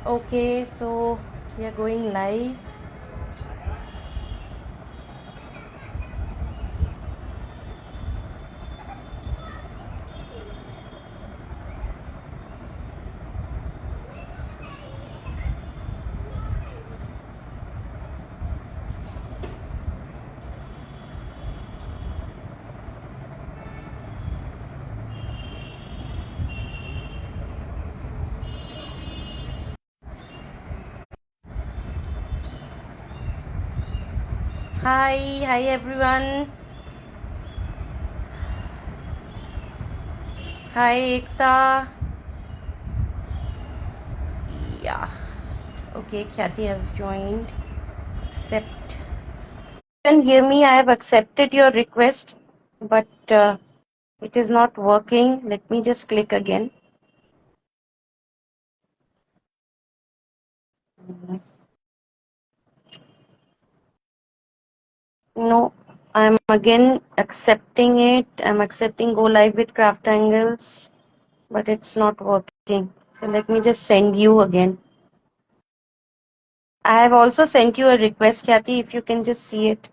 Okay, so we are going live. Hi everyone. Hi Ekta. Yeah. Okay, Khyati has joined. Accept. You can hear me. I have accepted your request, but it is not working. Let me just click again. No, I'm again accepting it. I'm accepting go live with craft angles, but it's not working. So let me just send you again. I have also sent you a request, Khyati, if you can just see it.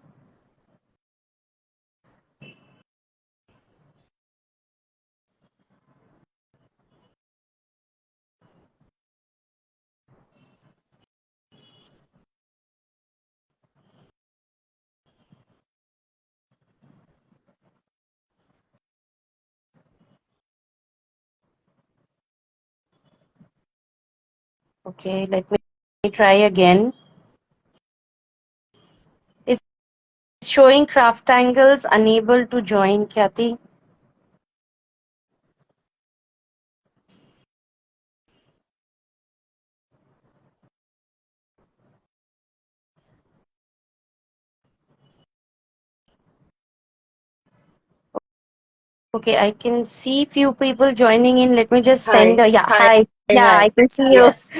Okay, let me try again. It's showing craft angles unable to join, Khyati. Okay, I can see few people joining in. Let me just send Hi. yeah, Hi. hi. Yeah, I Hi. can see you. Yes.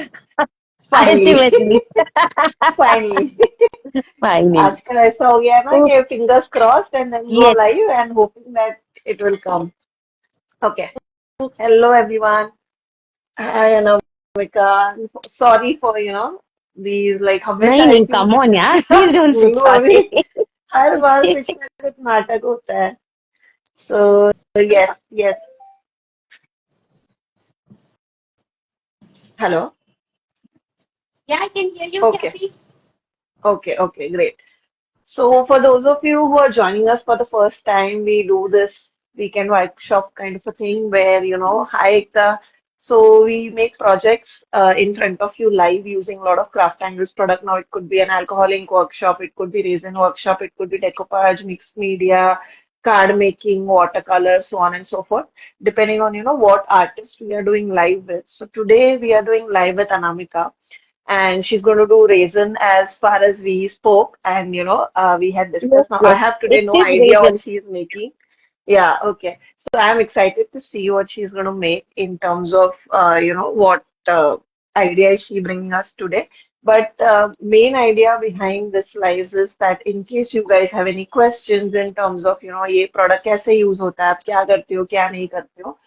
Finally. Ultimately. Finally. Finally. आजकल ऐसा हो गया है ना Oh, कि fingers crossed and then go yes. live and hoping that it will come. Okay. Hello everyone. Hi Anamika. Sorry for these like हमेशा नहीं, एक ही come on, yeah. Please don't say बोलूं अभी sorry. हर बार कुछ ना कुछ नाटक होता है. So yes, yes. Hello. Yeah, I can hear you, Okay. Kathy. Okay. Okay. Great. So, for those of you who are joining us for the first time, we do this weekend workshop kind of a thing where, hi, Ekta. So, we make projects in front of you live using a lot of Craft Angles product. Now, it could be an alcohol ink workshop, it could be resin workshop, it could be decoupage, mixed media, card making, watercolor, so on and so forth, depending on, what artist we are doing live with. So, today we are doing live with Anamika and she's going to do raisin as far as we spoke and we had Yes, discussed. Now I yes. have It today no is idea what reason. she's making. Yeah, okay. So I'm excited to see what she's going to make in terms of what idea is she bringing us today. But main idea behind this lives is that in case you guys have any questions in terms of ये product कैसे use होता है, आप क्या करते हो, क्या नहीं करते हो,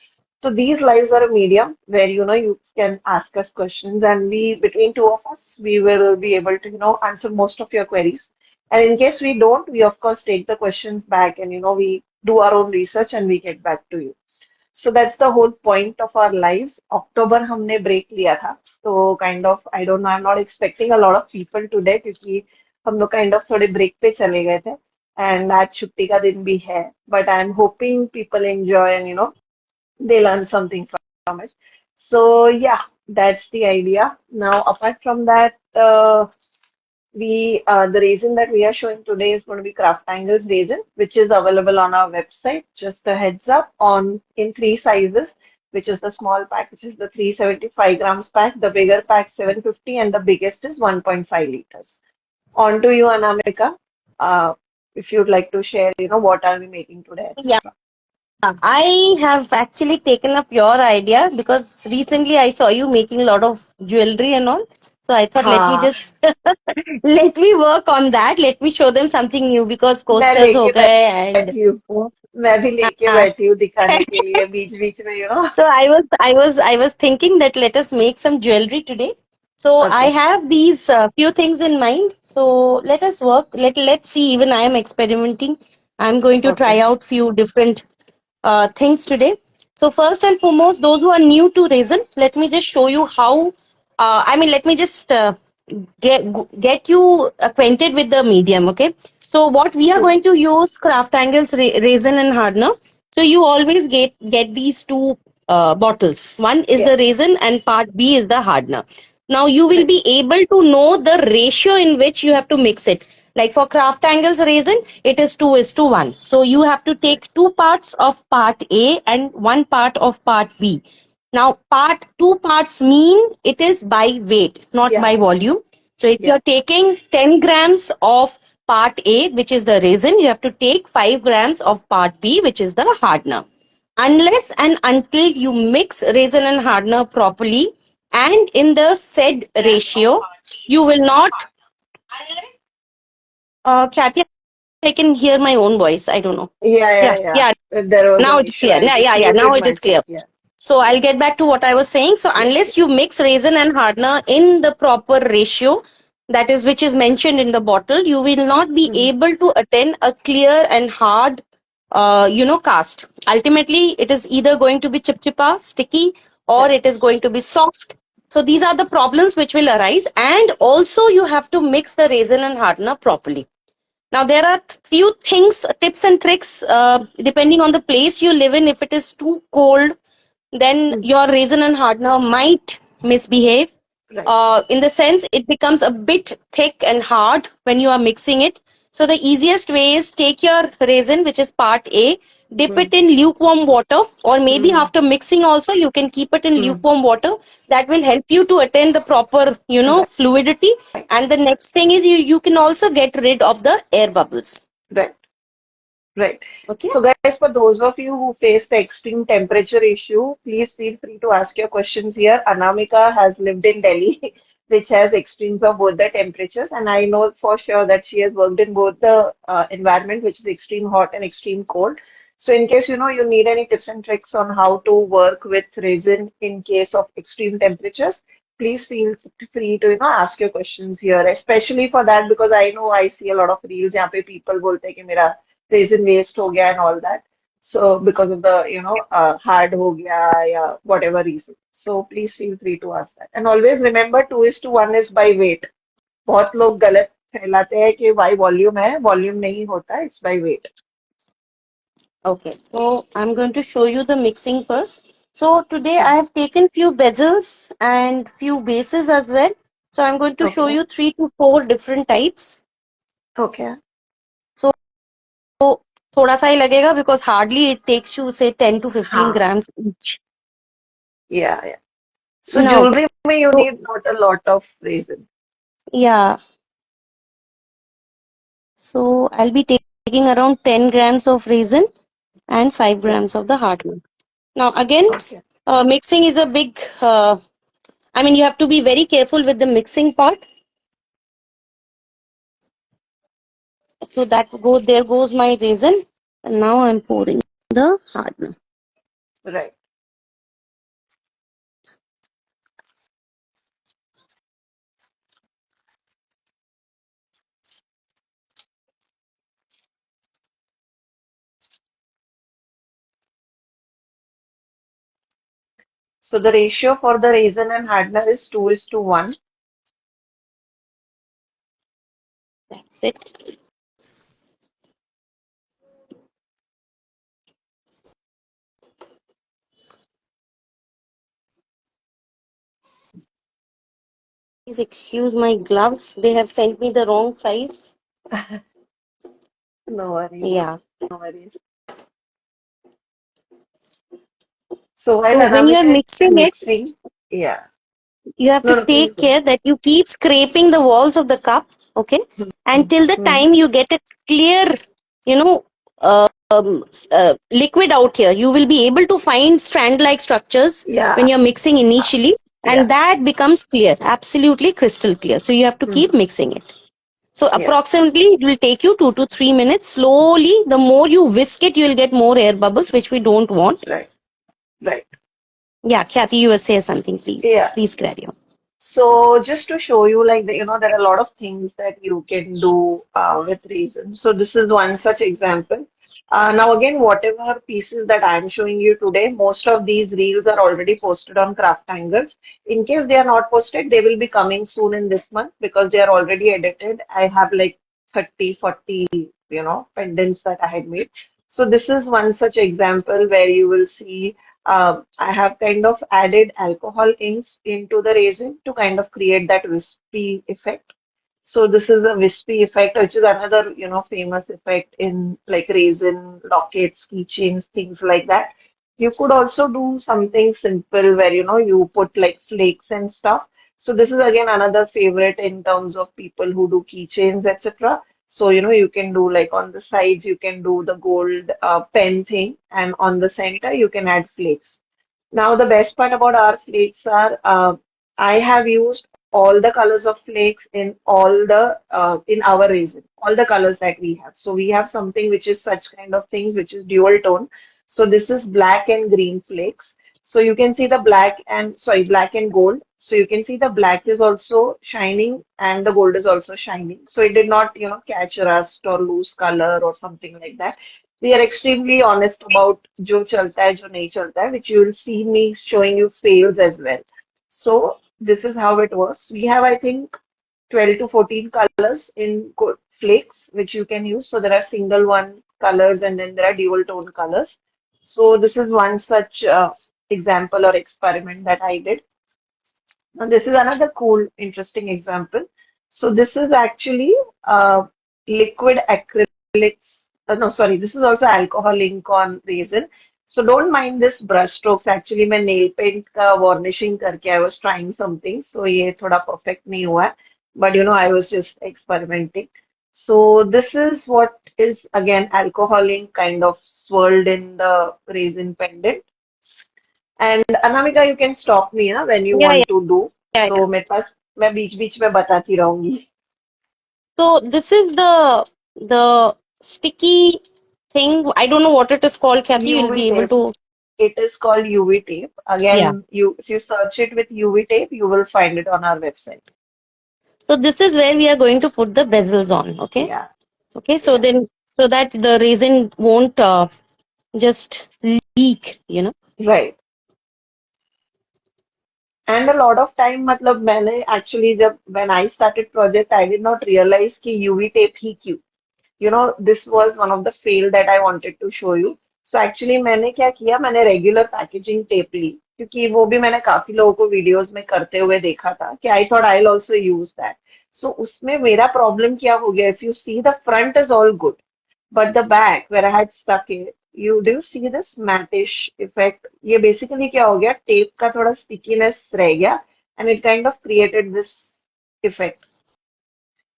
so these lives are a medium where you can ask us questions, and we between two of us we will be able to answer most of your queries. And in case we don't, we of course take the questions back and we do our own research and we get back to you. So that's the whole point of our lives. October हमने break लिया था, so kind of I don't know. I'm not expecting a lot of people today क्योंकि हम लोग kind of थोड़े break पे चले गए थे, and आज छुट्टी का दिन भी है. But I'm hoping people enjoy and they learn something from it. So yeah, that's the idea. Now, apart from that, we the resin that we are showing today is going to be Craft Angles resin, which is available on our website. Just a heads up on in three sizes, which is the small pack, which is the 375 grams pack, the bigger pack 750, and the biggest is 1.5 liters. On to you, Anamika. If you'd like to share, what are we making today, Yeah. etc. I have actually taken up your idea because recently I saw you making a lot of jewelry and all. So I thought let me हाँ, just let me work on that. Let me show them something new because मैं coasters हो लेके गए and बैठी हूँ. मैं भी लेके हाँ. बैठी हूँ दिखाने के लिए बीच बीच में So I was thinking that let us make some jewelry today. So I Okay. have these few things in mind. So let us work. Let's see. Even I am experimenting. I'm going to try Okay. out few different things today. So first and foremost, those who are new to resin, let me just show you how. Let me just get you acquainted with the medium. Okay. So what we are Sure. going to use craft angles resin and hardener. So you always get these two bottles. One is Yeah. the resin and part B is the hardener. Now you will Right. be able to know the ratio in which you have to mix it. Like for craft angles resin, it is 2:1. So you have to Right. take two parts of part A and one part of part B. Now two parts mean it is by weight, not Yeah. by volume. So if Yeah. you're taking 10 grams of part A, which is the resin, you have to take 5 grams of part B, which is the hardener. Unless and until you mix resin and hardener properly and in the said ratio, you will not. Kathy, I can hear my own voice. I don't know. Yeah. Yeah, Yeah. Yeah. yeah. There was Now an it's issue. clear. I Yeah, just yeah, yeah. Now muted it is myself. clear. Yeah. So I'll get back to what I was saying. So Yeah. unless you mix resin and hardener in the proper ratio, that is which is mentioned in the bottle, you will not be Mhm. able to attain a clear and hard, cast. Ultimately, it is either going to be chipchipa, sticky, or Right. it is going to be soft. So these are the problems which will arise, and also you have to mix the resin and hardener properly. Now, there are few things, tips and tricks, depending on the place you live in. If it is too cold, then Mhm. your resin and hardener might misbehave. Right. In the sense, it becomes a bit thick and hard when you are mixing it. So the easiest way is take your resin, which is part A, dip Mm. it in lukewarm water, or maybe Mm. after mixing also, you can keep it in Mm. lukewarm water. That will help you to attain the proper, Right. fluidity. And the next thing is you can also get rid of the air bubbles. Right. Right. Okay. So, guys, for those of you who face the extreme temperature issue, please feel free to ask your questions here. Anamika has lived in Delhi, which has extremes of both the temperatures, and I know for sure that she has worked in both the environment, which is extreme hot and extreme cold. So, in case you need any tips and tricks on how to work with resin in case of extreme temperatures, please feel free to ask your questions here, especially for that because I know I see a lot of reels जहाँ पे people बोलते हैं कि मेरा resin waste हो गया and all that. So because of the hard हो गया या whatever reason. So please feel free to ask that. And always remember 2:1 is by weight. बहुत लोग गलत फैलाते हैं कि by volume है, volume नहीं होता, it's by weight. Okay, so I'm going to show you the mixing first. So today I have taken few bezels and few bases as well. So I'm going to show Okay. you 3 to 4 different types. Okay. So थोड़ा सा ही लगेगा because hardly it takes you say 10 to 15 हाँ. grams each. Yeah, yeah. So Now, okay. jewelry में you So need not a lot of resin. yeah, so I'll be taking around 10 grams of resin and 5 Right. grams of the hardener. Now again, Okay. mixing is a big, you have to be very careful with the mixing part. So there goes my resin. And now I'm pouring the hardener. Right. So the ratio for the resin and hardener is 2:1. That's it. Please excuse my gloves. They have sent me the wrong size. No worries. Yeah. No worries. So while So when you are Anamika is mixing it, mixing, yeah. you have No, to no, please take go. care that you keep scraping the walls of the cup, okay, until the Hmm. time you get a clear, you know liquid out here. You will be able to find strand like structures when Yeah, you're mixing initially, yeah. and that becomes clear, absolutely crystal clear. So you have to keep Hmm. mixing it. So Yeah, approximately it will take you 2 to 3 minutes. Slowly, the more you whisk it, you will get more air bubbles, which we don't want. right, right. Yeah, Kathy, you were saying something, please. Yeah. Please carry on. So just to show you, like, there are a lot of things that you can do with resin. So this is one such example. Now again, whatever pieces that I'm showing you today, most of these reels are already posted on Craft Angles. In case they are not posted, they will be coming soon in this month because they are already edited. I have like 30, 40, pendants that I had made. So this is one such example where you will see I have kind of added alcohol inks into the resin to kind of create that wispy effect. So this is a wispy effect, which is another, famous effect in like resin, lockets, keychains, things like that. You could also do something simple where, you put like flakes and stuff. So this is again another favorite in terms of people who do keychains, etc. So, you can do like on the sides, you can do the gold pen thing, and on the center, you can add flakes. Now, the best part about our flakes are I have used all the colors of flakes in all the in our resin, all the colors that we have. So we have something which is such kind of things which is dual tone. So this is black and green flakes. So you can see the black and gold. So you can see the black is also shining and the gold is also shining. So it did not, catch rust or lose color or something like that. We are extremely honest about जो चलता है जो नहीं चलता है, which you will see me showing you fails as well. So this is how it works. We have, I think, 12 to 14 colors in flakes which you can use. So there are single one colors and then there are dual tone colors. So this is one such example or experiment that I did. Now, this is another cool, interesting example. So this is actually liquid acrylics. No, sorry, this is also alcohol ink on resin. So don't mind this brush strokes. Actually, मैं nail paint का varnishing करके I was trying something. So ये थोड़ा perfect नहीं हुआ है. But I was just experimenting. So this is what is again alcohol ink kind of swirled in the resin pendant. And Anamika you can stop me ना when you Yeah, yeah, want to do. yeah, yeah. So मेरे पास मैं बीच बीच में बताती रहूंगी. So this is the sticky thing. I don't know what it is called, Kathy. You'll UV be able tape. to. It is called UV tape. Yeah. Again, if you search it with UV tape, you will find it on our website. So this is where we are going to put the bezels on. Okay. Yeah, Okay. So yeah, then, so that the resin won't just leak. right. And a lot of time, मतलब मैंने actually जब when I started project, I did not realize कि UV tape ही क्यों. This was one of the fail that I wanted to show you. So actually मैंने क्या किया, मैंने regular packaging tape ली, क्योंकि वो भी मैंने काफी लोगों को videos में करते हुए देखा था, कि I thought I'll also use that. So उसमें मेरा problem क्या हो गया, if you see the front is all good, but the back where I had stuck it, you do see this mattish effect. ये basically क्या हो गया, tape का थोड़ा stickiness रह गया, and it kind of created this effect.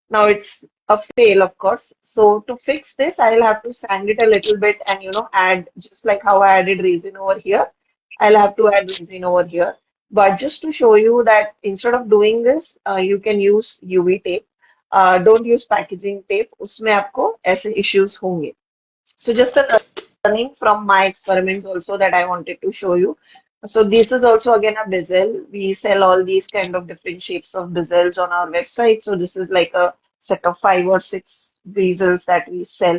Now it's a fail, of course. So to fix this, I'll have to sand it a little bit and add just like how I added resin over here. I'll have to add resin over here. But just to show you that instead of doing this, you can use UV tape. Don't use packaging tape. उसमें आपको ऐसे issues होंगे. So just a learning from my experiments also that I wanted to show you. So this is also again a bezel. We sell all these kind of different shapes of bezels on our website. So this is like a set of 5 or 6 bezels that we sell.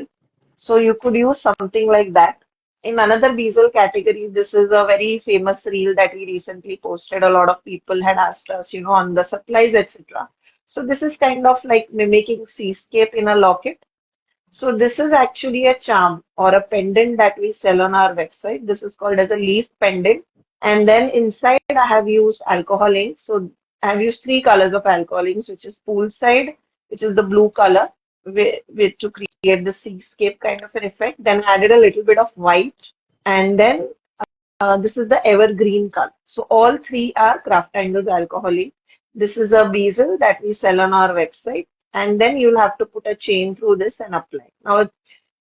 So you could use something like that. In another bezel category, this is a very famous reel that we recently posted. A lot of people had asked us, on the supplies, etc. So this is kind of like mimicking seascape in a locket. So this is actually a charm or a pendant that we sell on our website. This is called as a leaf pendant. And then inside I have used alcohol ink. So I have used 3 colors of alcohol inks, which is poolside, which is the blue color, with to create the seascape kind of an effect. Then added a little bit of white, and then this is the evergreen color. So all three are Craft Angles alcoholic. This is a bezel that we sell on our website. And then you'll have to put a chain through this and apply. Now,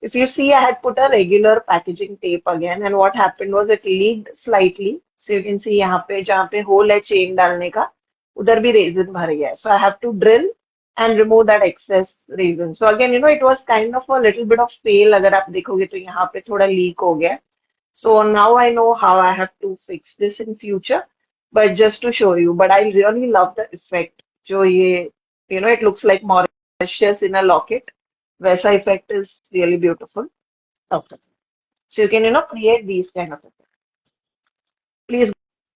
if you see, I had put a regular packaging tape again. And what happened was it leaked slightly. So you can see यहाँ पे जहाँ पे hole है chain डालने का, उधर भी resin भर गया है. So I have to drill and remove that excess resin. So again, it was kind of a little bit of fail. अगर आप देखोगे तो यहाँ पे थोड़ा leak हो गया है. So now I know how I have to fix this in future. but just to show you. But I really love the effect. जो ये, it looks like Mauritius in a locket. वैसा effect is really beautiful. Okay. So you can, create these kind of effects. Please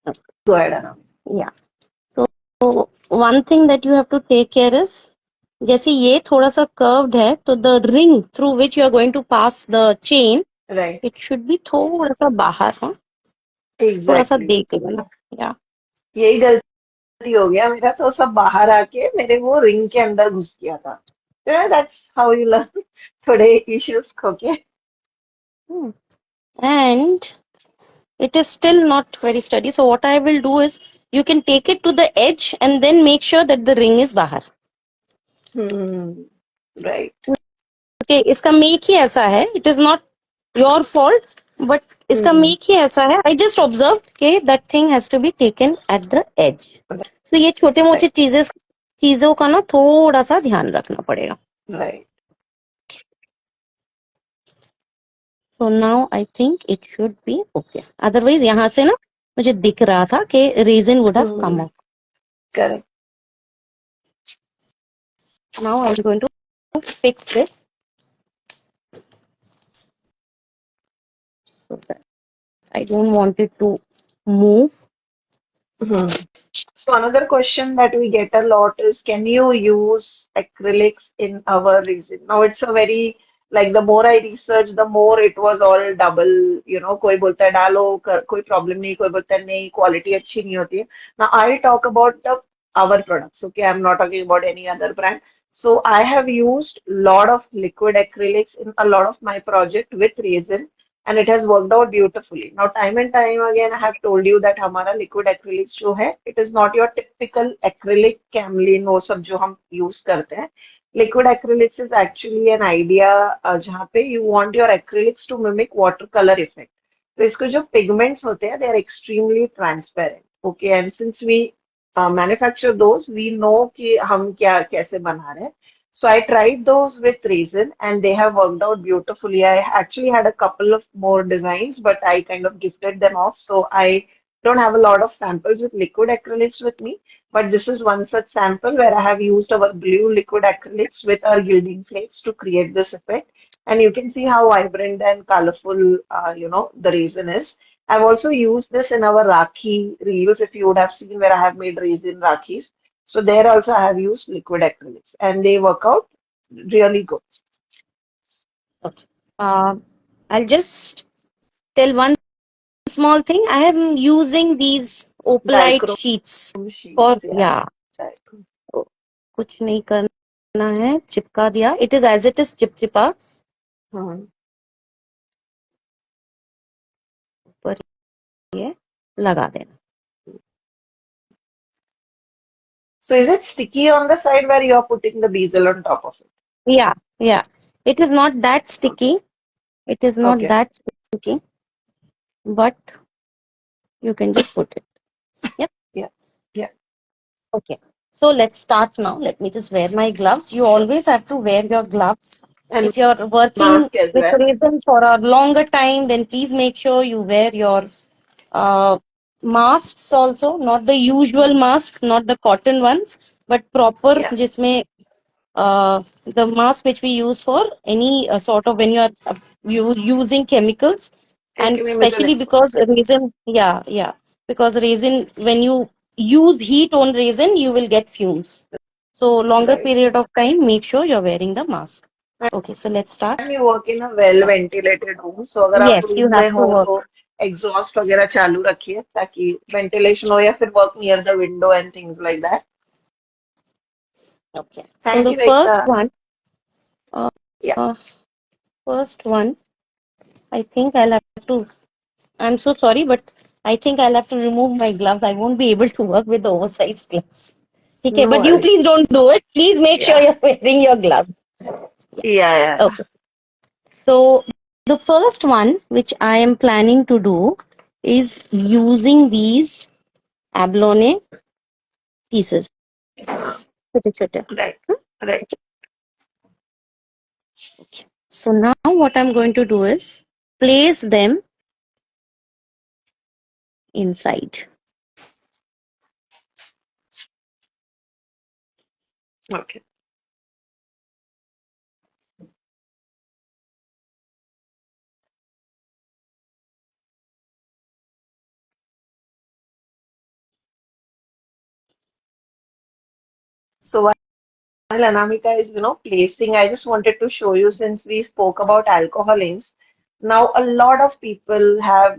Okay. go ahead, Anna. Yeah. So one thing that you have to take care is, जैसे ये थोड़ा सा curved है, तो the ring through which you are going to pass the chain, Right. it should be थोड़ा सा बाहर, हाँ, थोड़ा सा Exactly. देख लेना. Yeah. यही गलती हो गया मेरा, तो सब बाहर आके मेरे वो रिंग के अंदर घुस गया था. That's how you learn. थोड़े issues खोके. Hmm. And it is still not very steady. So what I will do is, you can take it to the edge and then make sure that the ring is bahar. Right. Okay, इसका make ही ऐसा है. It is not your fault, but इसका make ही ऐसा है. I just observed कि that thing has to be taken at the edge. So ये छोटे मोटे चीजों का ना थोड़ा सा ध्यान रखना पड़ेगा. Right. So now I think it should be okay. Otherwise यहाँ से ना मुझे दिख रहा था कि resin would have come out. Correct. Now I'm going to fix this so that I don't want it to move. So another question that we get a lot is, can you use acrylics in our resin? Now it's a very, like, the more I research, the more it was all double, कोई बोलता है डालो, कोई problem नहीं, कोई बोलता है नहीं, quality अच्छी नहीं होती है. Now I'll talk about our products, okay? I'm not talking about any other brand. So I have used lot of liquid acrylics in a lot of my project with resin, and it has worked out beautifully. Now, time and time again, I have told you that हमारा liquid acrylics जो है, it is not your typical acrylic camelin वो सब जो हम use करते हैं. Liquid acrylics is actually an idea जहाँ पे you want your acrylics to mimic watercolor effect. तो इसको जो pigments होते हैं, they are extremely transparent. Okay, and since we manufacture those, we know कि हम क्या कैसे बना रहे हैं. So I tried those with resin and they have worked out beautifully. I actually had a couple of more designs, but I kind of gifted them off. So I don't have a lot of samples with liquid acrylics with me, but this is one such sample where I have used our blue liquid acrylics with our gilding flakes to create this effect. And you can see how vibrant and colorful, the resin is. I've also used this in our Rakhi reels, if you would have seen where I have made resin Rakhis. So there also I have used liquid acrylics and they work out really good. Okay. I'll just tell one small thing. I am using these opalite Dichrome sheets for, sheets, yeah. yeah, Dichrome. तो कुछ नहीं करना है, चिपका दिया. It is as it is चिपचिपा. Hmm. ऊपर ये लगा देना. So is it sticky on the side where you are putting the bezel on top of it? Yeah, yeah. It is not that sticky. It is not Okay. that sticky, but you can just put it. Yep. Yeah. Yeah. Okay. So let's start now. Let me just wear my gloves. You always have to wear your gloves. And If you're working mask as with well. resin for a longer time, then please make sure you wear your masks also, not the usual masks, not the cotton ones, but proper, Yeah. जिसमें the mask which we use for any sort of when you are using chemicals, and Chemical especially because exposure. resin, yeah, because resin, when you use heat on resin, you will get fumes. So longer Right. period of time, make sure you're wearing the mask. Okay, so let's start. And you work in a well ventilated room. So अगर आप Yes, you room have में to हो work. तो exhaust वगैरह चालू रखिए ताकि ventilation हो, या फिर work near the window and things like that. Okay. So Thank the you, Ekta. uh, Yeah. uh, first one, I think I'll have to. I'm so sorry, but I think I'll have to remove my gloves. I won't be able to work with the oversized gloves. Okay, No but you please worries. don't do it. Please make sure Yeah. you're wearing your gloves. Yeah, yeah. Okay. So the first one, which I am planning to do, is using these abalone pieces. छोटे-छोटे. Right. Right. Okay. So now what I'm going to do is place them inside. Okay. So while Anamika is, placing, I just wanted to show you since we spoke about alcoholings. Now, a lot of people have,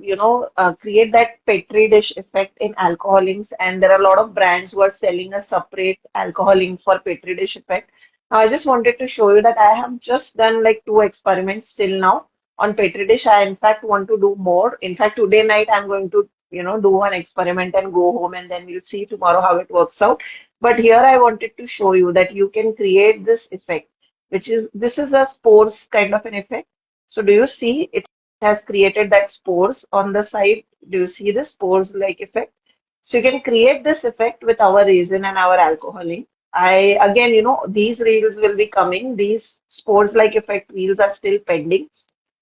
create that petri dish effect in alcoholings, and there are a lot of brands who are selling a separate alcoholing for petri dish effect. Now, I just wanted to show you that I have just done like two experiments till now on petri dish. I, in fact, want to do more. In fact, today night I'm going to, do one experiment and go home, and then we'll see tomorrow how it works out. But here I wanted to show you that you can create this effect, which is this is a spores kind of an effect. So do you see it has created that spores on the side? Do you see the spores like effect? So you can create this effect with our resin and our alcoholing. I again, these reels will be coming. These spores like effect reels are still pending.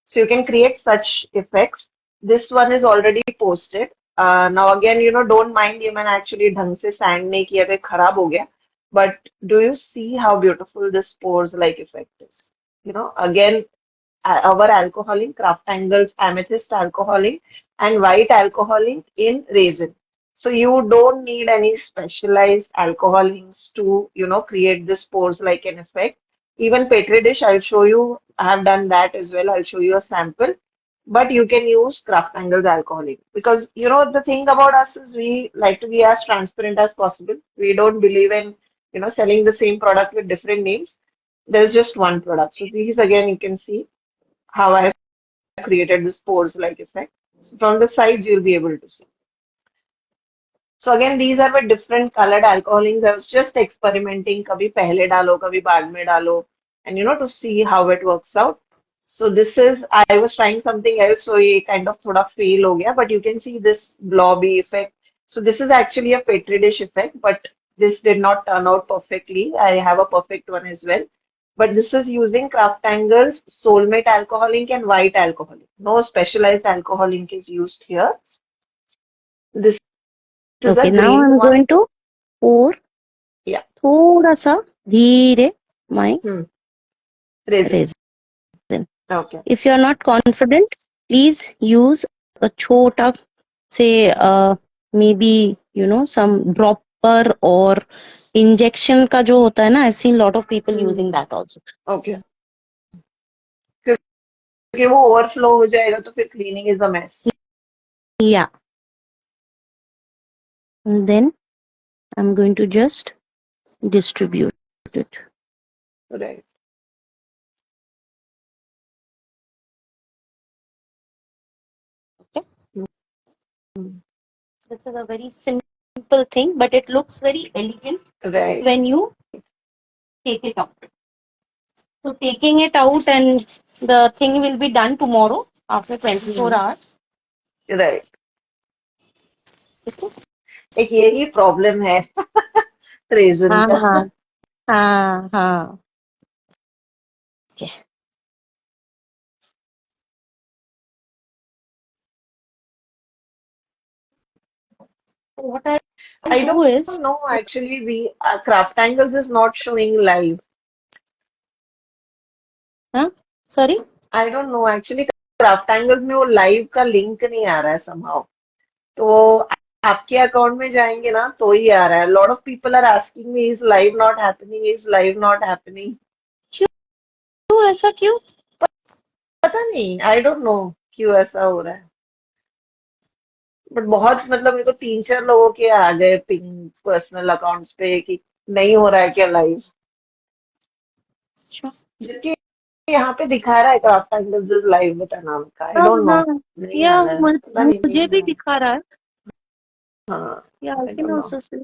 So you can create such effects. This one is already posted. Now again, don't mind ये मैंने actually ढंग से sand नहीं किया तो खराब हो गया. But do you see how beautiful this pores like effect is? Again, our alcoholing, Craft Angles amethyst alcoholing and white alcoholing in resin. So you don't need any specialized alcoholings to, create this pores like an effect. Even Petri dish, I'll show you, I have done that as well. I'll show you a sample. But you can use Craft Angles alcoholic because, the thing about us is we like to be as transparent as possible. We don't believe in, selling the same product with different names. There's just one product. So these again, you can see how I have created this pores like effect. So from the sides, you'll be able to see. So again, these are with different colored alcoholings. I was just experimenting, kabhi pehle dalo, kabhi baad mein dalo, and to see how it works out. So this is, I was trying something else, so ye kind of thoda fail ho gaya, but you can see this blobby effect. So this is actually a petri dish effect, but this did not turn out perfectly. I have a perfect one as well. But this is using Craft Angles, Soulmate alcoholic and white alcoholic. No specialized alcoholic is used here. This is Okay, the now green I'm one. going to pour Yeah. थोड़ा सा धीरे my Hmm. Resin. resin. Okay. If you're not confident, please use a chota, say maybe some dropper or injection का जो होता है ना, I've seen lot of people using that also. Okay. क्योंकि वो ओवरफ्लो हो जाएगा तो फिर cleaning is a mess. Yeah, and then I'm going to just distribute it. Right. Okay, this is a very simple thing, but it looks very elegant right. when you take it out. So taking it out and the thing will be done tomorrow after 24 hours. Right. ठीक है? एक यही problem है raisin हाँ का. हाँ हाँ हाँ. Okay. So what I I will do don't is, know actually we Craft Angles is not showing live. huh? Sorry? I don't know actually Craft Angles में वो लाइव का लिंक नहीं आ रहा है somehow. तो आपके अकाउंट में जाएंगे ना तो ही आ रहा है. Lot of people are asking me is live not happening, is live not happening. क्यों ऐसा क्यों? पता नहीं, आई डोंट नो क्यों ऐसा हो रहा है. बट बहुत मतलब मेरे को 3-4 लोगों के आ गए पिंग पर्सनल अकाउंट्स पे कि नहीं हो रहा है क्या लाइव. Sure. जबकि यहाँ पे दिखा रहा है craft Angles is live with नाम का. आई हाँ डोंट नो. हाँ, नहीं या आ रहा है, पता नहीं मुझे नहीं भी आ दिखा रहा है. रहा. हाँ. Yeah, I I can don't know. also see.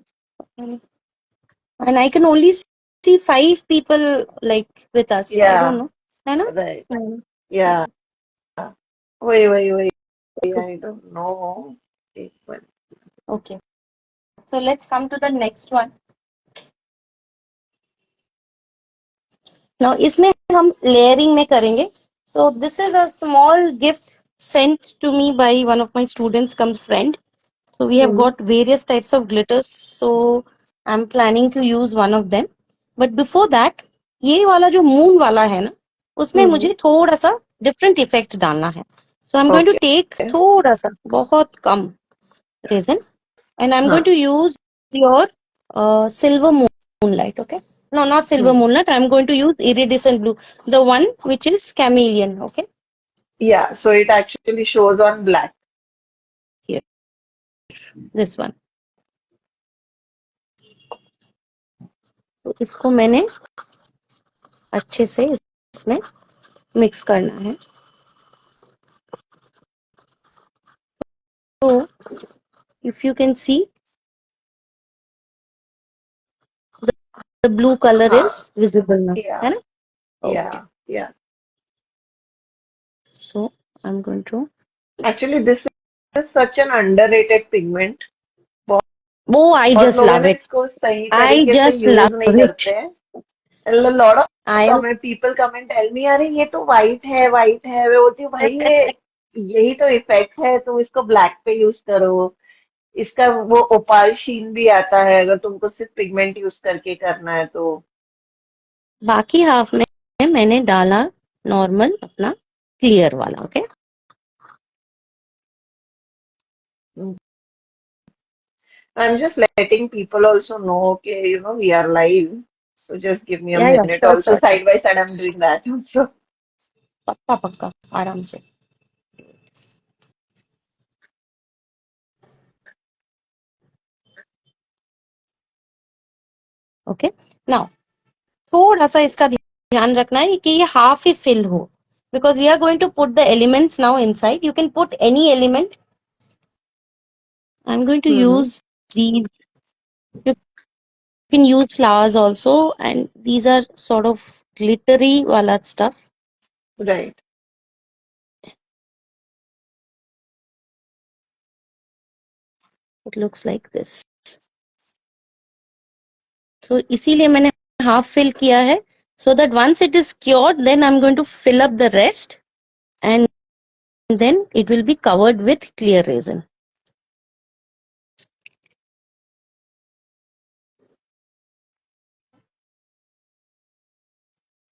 And I can only see 5 people like with us. I या. don't know. है ना? राइट. Hmm. या. वही वही वही. आई डोंट नो. एक minute. Okay. So let's come to the next one. Now इसमें हम layering में करेंगे. So this is a small gift sent to me by one of my students come friend. So we have got various types of glitters. So I'm planning to use one of them. But before that ये वाला जो moon वाला है ना, उसमें मुझे थोड़ा सा डिफरेंट इफेक्ट डालना है. So I am going to okay. Take थोड़ा सा, बहुत कम resin, and I am going हाँ. To use your silver moonlight. Okay, no, not silver moonlight, I'm going to use iridescent blue, the one which is chameleon. Okay, Yeah, so it actually shows on black. here, this one. तो इसको मैंने अच्छे से इसमें mix करना है. तो if you can see, the blue color हाँ. is visible now, Yeah, है ना? Okay, yeah, yeah. so I'm going to, Actually, this is such an underrated pigment. oh, I बहुत just लोग हैं love ना it. इसको सही I तरीके से just यूज love नहीं it. करते हैं. A lot of I am people come and tell me, अरे ये तो white है, white है. मैं बोलती हूँ भाई ये यही तो इफेक्ट है, तुम इसको ब्लैक पे यूज करो. इसका वो ओपाल शीन भी आता है अगर तुमको सिर्फ पिगमेंट यूज करके करना है तो. बाकी हाफ में मैंने डाला नॉर्मल अपना क्लियर वाला. Okay, I'm just letting people also know, okay, we are live. So just give me a या minute. Sure Also, sure sure, side by side, I'm doing that also. पक्का पक्का, आराम से. ओके, नाउ थोड़ा सा इसका ध्यान रखना है कि ये हाफ ही फिल हो, because we are going to put the elements now inside. You can put any element. I am going to Mm-hmm. Use these. You can use flowers also, and these are sort of glittery wala stuff. Right. It looks like this. So इसीलिए मैंने half fill किया है, so that once it is cured, then I'm going to fill up the rest, and then it will be covered with clear resin.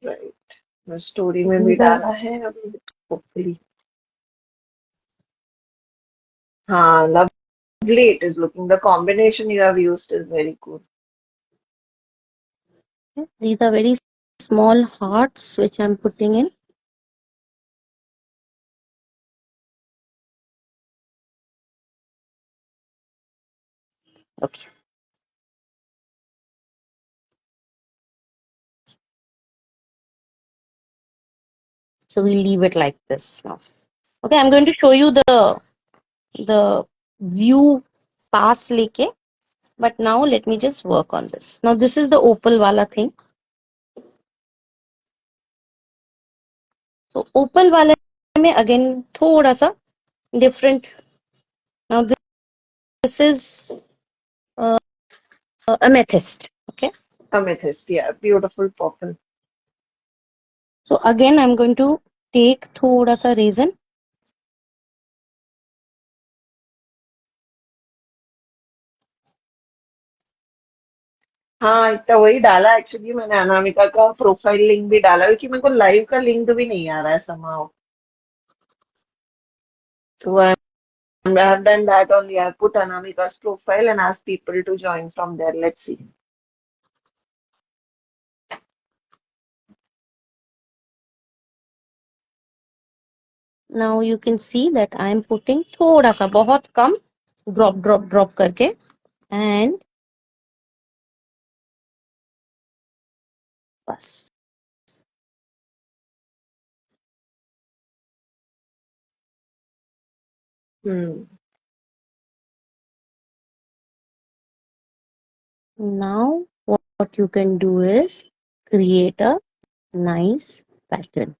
Right. मैं story में भी डाला है अभी. Hopefully. हाँ, lovely it is looking. The combination you have used is very cool. These are very small hearts which I'm putting in. Okay. So we'll leave it like this now. Okay, I'm going to show you the view pass leke. But now let me just work on this. Now this is the opal wala thing. So opal wala में again थोड़ा सा different. Now this is amethyst. Okay. Amethyst, yeah, beautiful purple. So again I'm going to take थोड़ा सा resin. हाँ, इतना वही डाला actually. मैंने अनामिका का प्रोफाइल लिंक भी डाला क्योंकि मेरे को लाइव का लिंक भी नहीं आ रहा है somehow. तो I have done that only. I put Anamika's profile and ask people to join from there. Let's see. Now you can see that I am putting थोड़ा सा, बहुत कम, drop करके, and बस. Hmm. Now what you can do is create a nice pattern.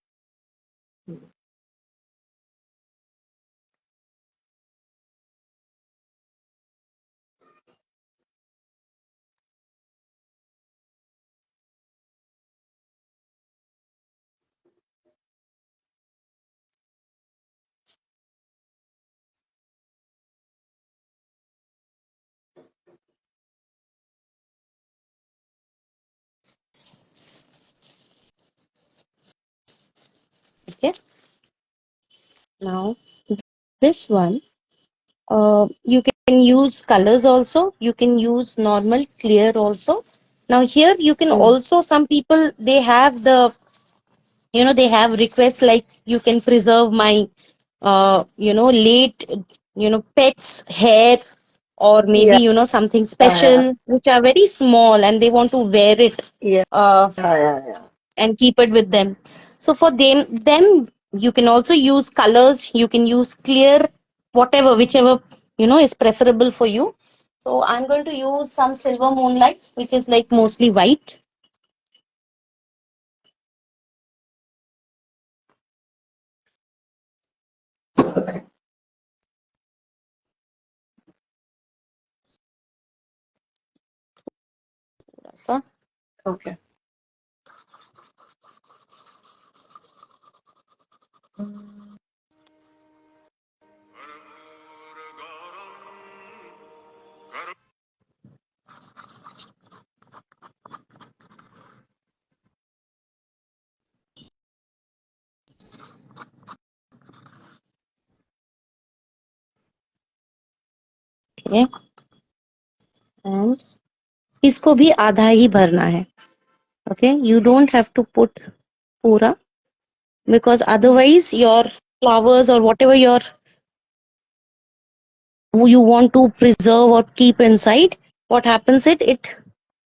Okay. Now this one, you can use colors also. You can use normal clear also. Now here you can Mm. also, some people they have the, they have requests like you can preserve my late pets hair, or maybe Yeah, something yeah, special which are very small and they want to wear it, yeah, uh, yeah, yeah. and keep it with them. So for them you can also use colors, you can use clear, whatever, whichever is preferable for you. So I'm going to use some silver moonlight, which is like mostly white. So Okay. okay, and इसको भी आधा ही भरना है. Okay, you don't have to put पूरा, because otherwise your flowers or whatever you want to preserve or keep inside, what happens, it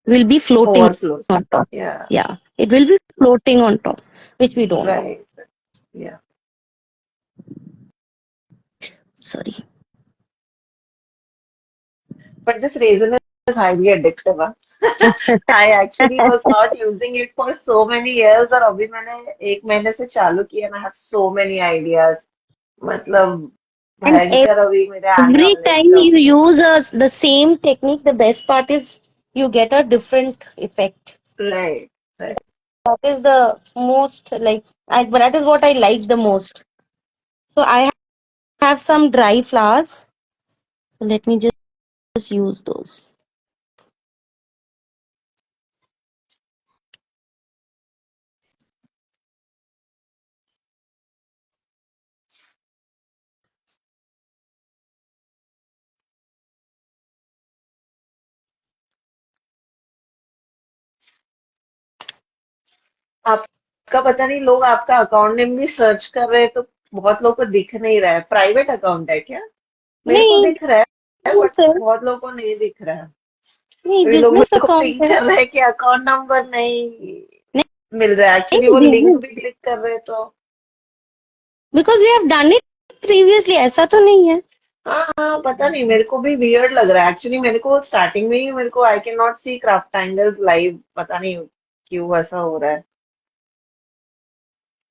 will be floating Overflows. on top. Yeah, Yeah, it will be floating on top, which we don't want. right. Yeah. Sorry. But this raisin is highly addictive. Huh? I actually was not using it for so many years और अभी मैंने 1 महीने से चालू किया and I have so many ideas. मतलब And भयंकर अभी मेरे आने every वाले time एकदम. you use the same techniques, the best part is you get a different effect. Right, right. That is the most, like, that is what I like the most. So I have some dry flowers. So let me just use those. आपका पता नहीं लोग आपका account name भी search कर रहे हैं तो बहुत लोगों को दिख नहीं रहा है. प्राइवेट अकाउंट है क्या? मेरे को नहीं, दिख रहा है नहीं बट सर, बहुत लोगों को नहीं दिख रहा है. नहीं अभी लोग बिजनेस मेरे को अकाउंट पिंग है. कर रहे हैं कि अकाउंट नंबर नहीं नहीं, मिल रहा है. एक्चुअली वो लिंक बिजनेस, भी क्लिक कर रहे हैं तो because we have done it previously, ऐसा तो नहीं है. हाँ हाँ पता नहीं मेरे को भी वियर्ड लग रहा है. एक्चुअली मेरे को स्टार्टिंग में ही मेरे को I can not see craft angles live. पता नहीं क्यों ऐसा हो रहा है.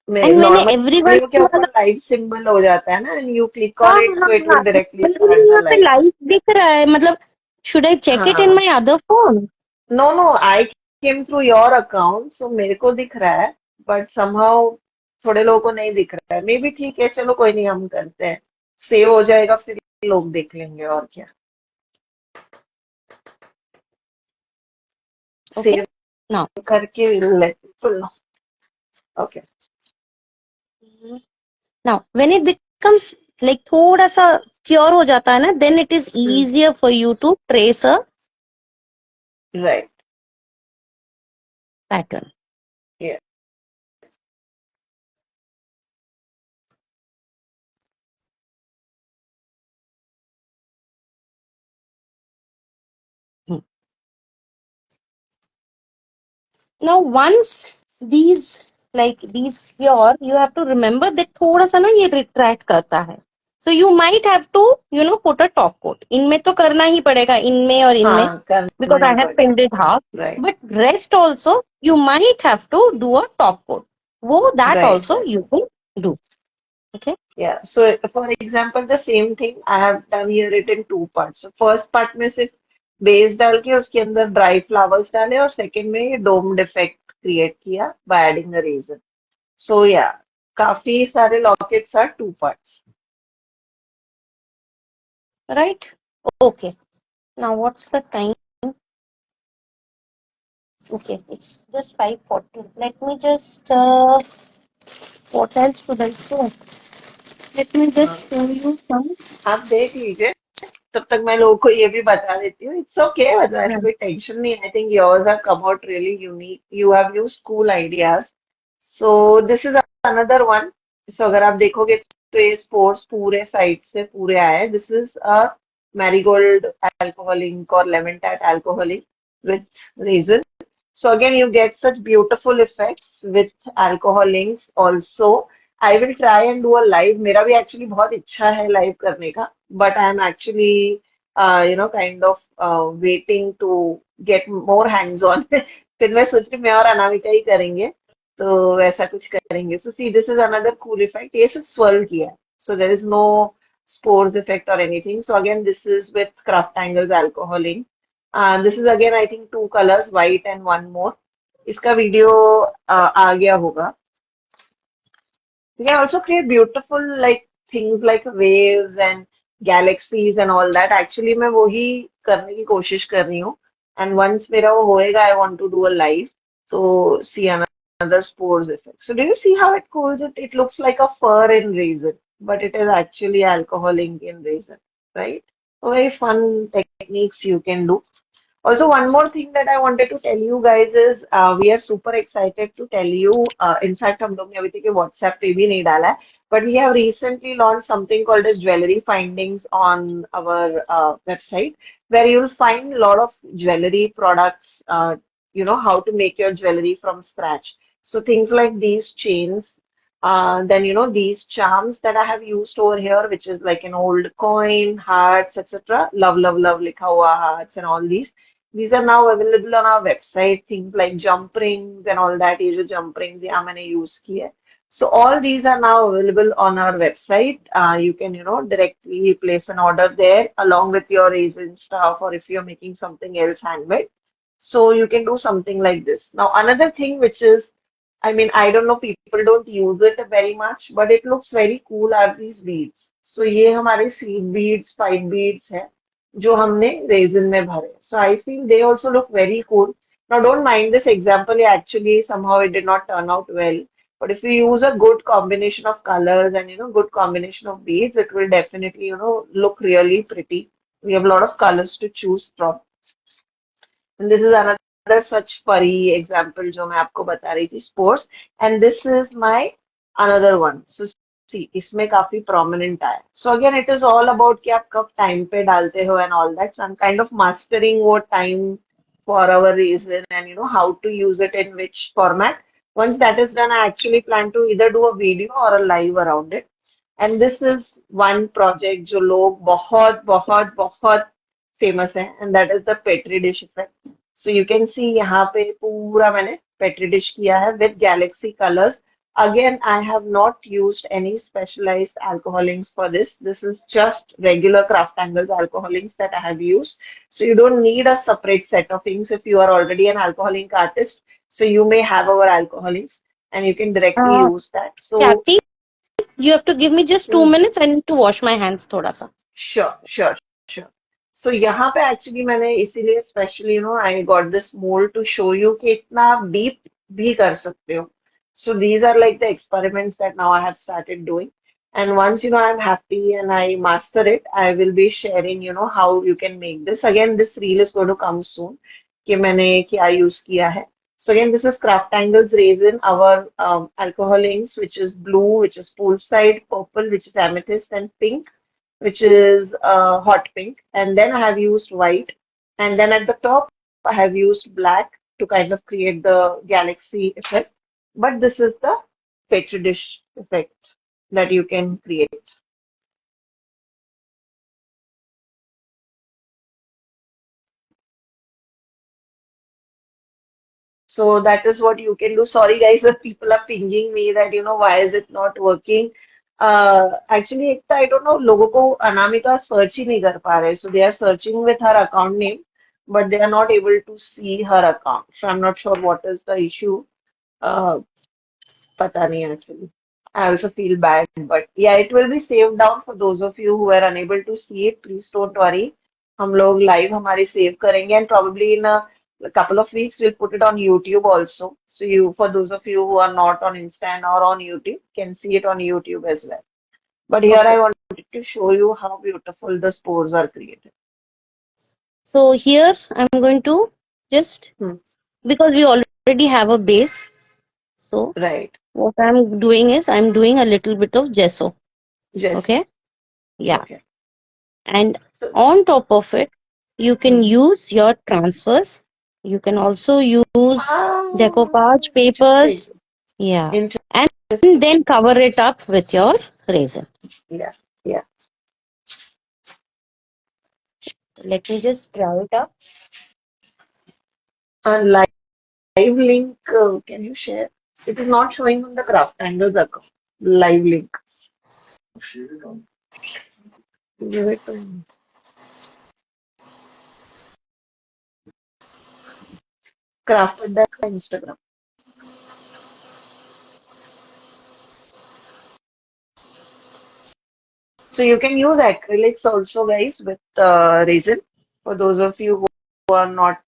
मैं एंड मैंने नॉर्मली एवरीवन वो क्या ऊपर वाला, लाइव सिंबल हो जाता है ना एंड यू क्लिक हाँ ऑन इट हाँ सो इट हाँ, विल डायरेक्टली स्टार्ट मेरे द यहाँ पे लाइव. लाइव दिख रहा है, मतलब should I check it in हाँ my other phone? No no I came through your account so मेरे को दिख रहा है बट समहाउ थोड़े लोगों को नहीं दिख रहा है. मे बी ठीक है चलो कोई नहीं हम करते हैं. सेव हो जाएगा फिर लोग देख लेंगे और क्या. ओके, सेव नाउ करके लेट चलो. Okay. Now when it becomes like थोड़ा सा क्योर हो जाता है ना, then it is easier for you to trace a right. Pattern. Now once these cure, you have to remember that थोड़ा सा ना ये रिट्रैक्ट करता है. So you might have to put a top coat. इनमें तो करना ही पड़ेगा, इनमें और इनमें, हाँ करना because I he have pinned पड़ेगा. it half. Right, But rest also you might have to do a top coat. वो that right, also right. you can do. Okay. Yeah, so for example, the same thing I have done here it in two parts. So first part में सिर्फ base डाल के उसके अंदर dry flowers डाले और second में ये डोम्ड इफेक्ट क्रिएट किया by adding a resin. So या काफी सारे lockets are two parts. Right. Okay. Now what's the time? Okay, it's just 5:40. Let me just What else could I show? Let me हाँ, just show you some. आप देख लीजिए, तब तक मैं लोगों को ये भी बता देती हूँ. इट्स ओके, मतलब ऐसा Yeah. कोई टेंशन नहीं. I think yours have come out really unique. You have used cool ideas. So this is another one. So अगर आप देखोगे तो ये स्पोर्ट्स पूरे साइड से पूरे आए हैं. This is a marigold alcohol ink और लेमन टैट alcohol ink with resin. So again, you get such beautiful effects with alcohol inks also. I will try and do a live. मेरा भी actually बहुत इच्छा है live करने का, but I am actually, kind of waiting to get more hands on. फिर मैं सोच रही हूँ मैं और अनामिका ही करेंगे, तो ऐसा कुछ करेंगे. So see, this is another cool effect. ये सिर्फ swirl किया है, so there is no spores effect or anything. So again, this is with Craft Angles alcohol ink. This is again, I think, two colors, white and one more. इसका video आ गया होगा. You can also create beautiful like things like waves and galaxies and all that. Actually, मैं वही करने की कोशिश कर रही हूँ. And once मेरा वो होएगा, I want to do a live. So see another spores effect. So do you see how it cools it? It looks like a fur in resin, but it is actually alcohol ink in resin, right? So very fun techniques you can do. Also, one more thing that I wanted to tell you guys is we are super excited to tell you. In fact, हम लोग ने अभी तक ये WhatsApp पे भी नहीं डाला है, but we have recently launched something called as Jewelry Findings on our website, where you'll find a lot of jewelry products. How to make your jewelry from scratch. So things like these chains. Then these charms that I have used over here, which is like an old coin, hearts, etc. Love, love, love, likha hua hearts, and all these are now available on our website. Things like jump rings and all that. ये जो jump rings यहाँ मैंने use की है. So all these are now available on our website. You can directly place an order there along with your resin stuff, or if you're making something else handmade. So you can do something like this. Now another thing which is, I mean, I don't know, people don't use it very much, but it looks very cool are these beads. So ये हमारे seed beads, pipe beads है जो हमने resin में भरे. So I feel they also look very cool. Now don't mind this example. Actually, somehow it did not turn out well. But if we use a good combination of colors and good combination of beads, it will definitely look really pretty. We have a lot of colors to choose from. And this is another such furry example जो मैं आपको बता रही थी, sports. And this is my another one. So see, इसमें काफी prominent आया. So again, it is all about कि आप कब time पे डालते हो and all that. So I'm kind of mastering what time for our reason and how to use it in which format. Once that is done, I actually plan to either do a video or a live around it. And this is one project जो लोग बहुत बहुत बहुत famous है, and that is the petri dish effect. So you can see यहाँ पे पूरा मैंने petri dish किया है with galaxy colors. Again, I have not used any specialized alcohol inks for this. This is just regular Craft Angles alcohol inks that I have used. So you don't need a separate set of inks if you are already an alcohol ink artist. So you may have our alcohol inks and you can directly Uh, use that. So Kathy, you have to give me just 2 minutes. I need to wash my hands थोड़ा सा. Sure, sure, sure. So यहाँ पे actually मैंने इसीलिए specially I got this mold to show you कि इतना deep भी कर सकते हो. So these are like the experiments that now I have started doing. And once I'm happy and I master it, I will be sharing how you can make this. Again, this reel is going to come soon कि मैंने क्या use किया है. So again, this is Craft Angles resin, our alcohol inks, which is blue, which is poolside, purple, which is amethyst, and pink, which is hot pink. And then I have used white. And then at the top, I have used black to kind of create the galaxy effect. But this is the petri dish effect that you can create. So that is what you can do. Sorry, guys, if people are pinging me that, why is it not working? Actually, एक तो I don't know, लोगों को Anamika search ही नहीं कर पा रहे. So they are searching with her account name, but they are not able to see her account. So I'm not sure what is the issue. Uh, पता नहीं actually. I also feel bad, but yeah, it will be saved down for those of you who are unable to see it. Please don't worry. हम लोग live हमारी save करेंगे and probably in a a couple of weeks, we'll put it on YouTube also. So you, for those of you who are not on Insta or on YouTube, can see it on YouTube as well. But here I Okay. wanted to show you how beautiful the spores are created. So here I'm going to just, Hmm. because we already have a base, so Right. what I'm doing is I'm doing a little bit of gesso. Just Okay. Yeah. okay. And So on top of it, you can hmm. use your transfers. You can also use decoupage Interesting. papers. Yeah. And Interesting. then cover it up with your resin. Yeah. Yeah. Let me just draw it up. And live link, can you share? It is not showing on the Craft Angles account. Live link. Give it to me. Crafted by Instagram. So you can use acrylics also, guys, with resin. For those of you who are not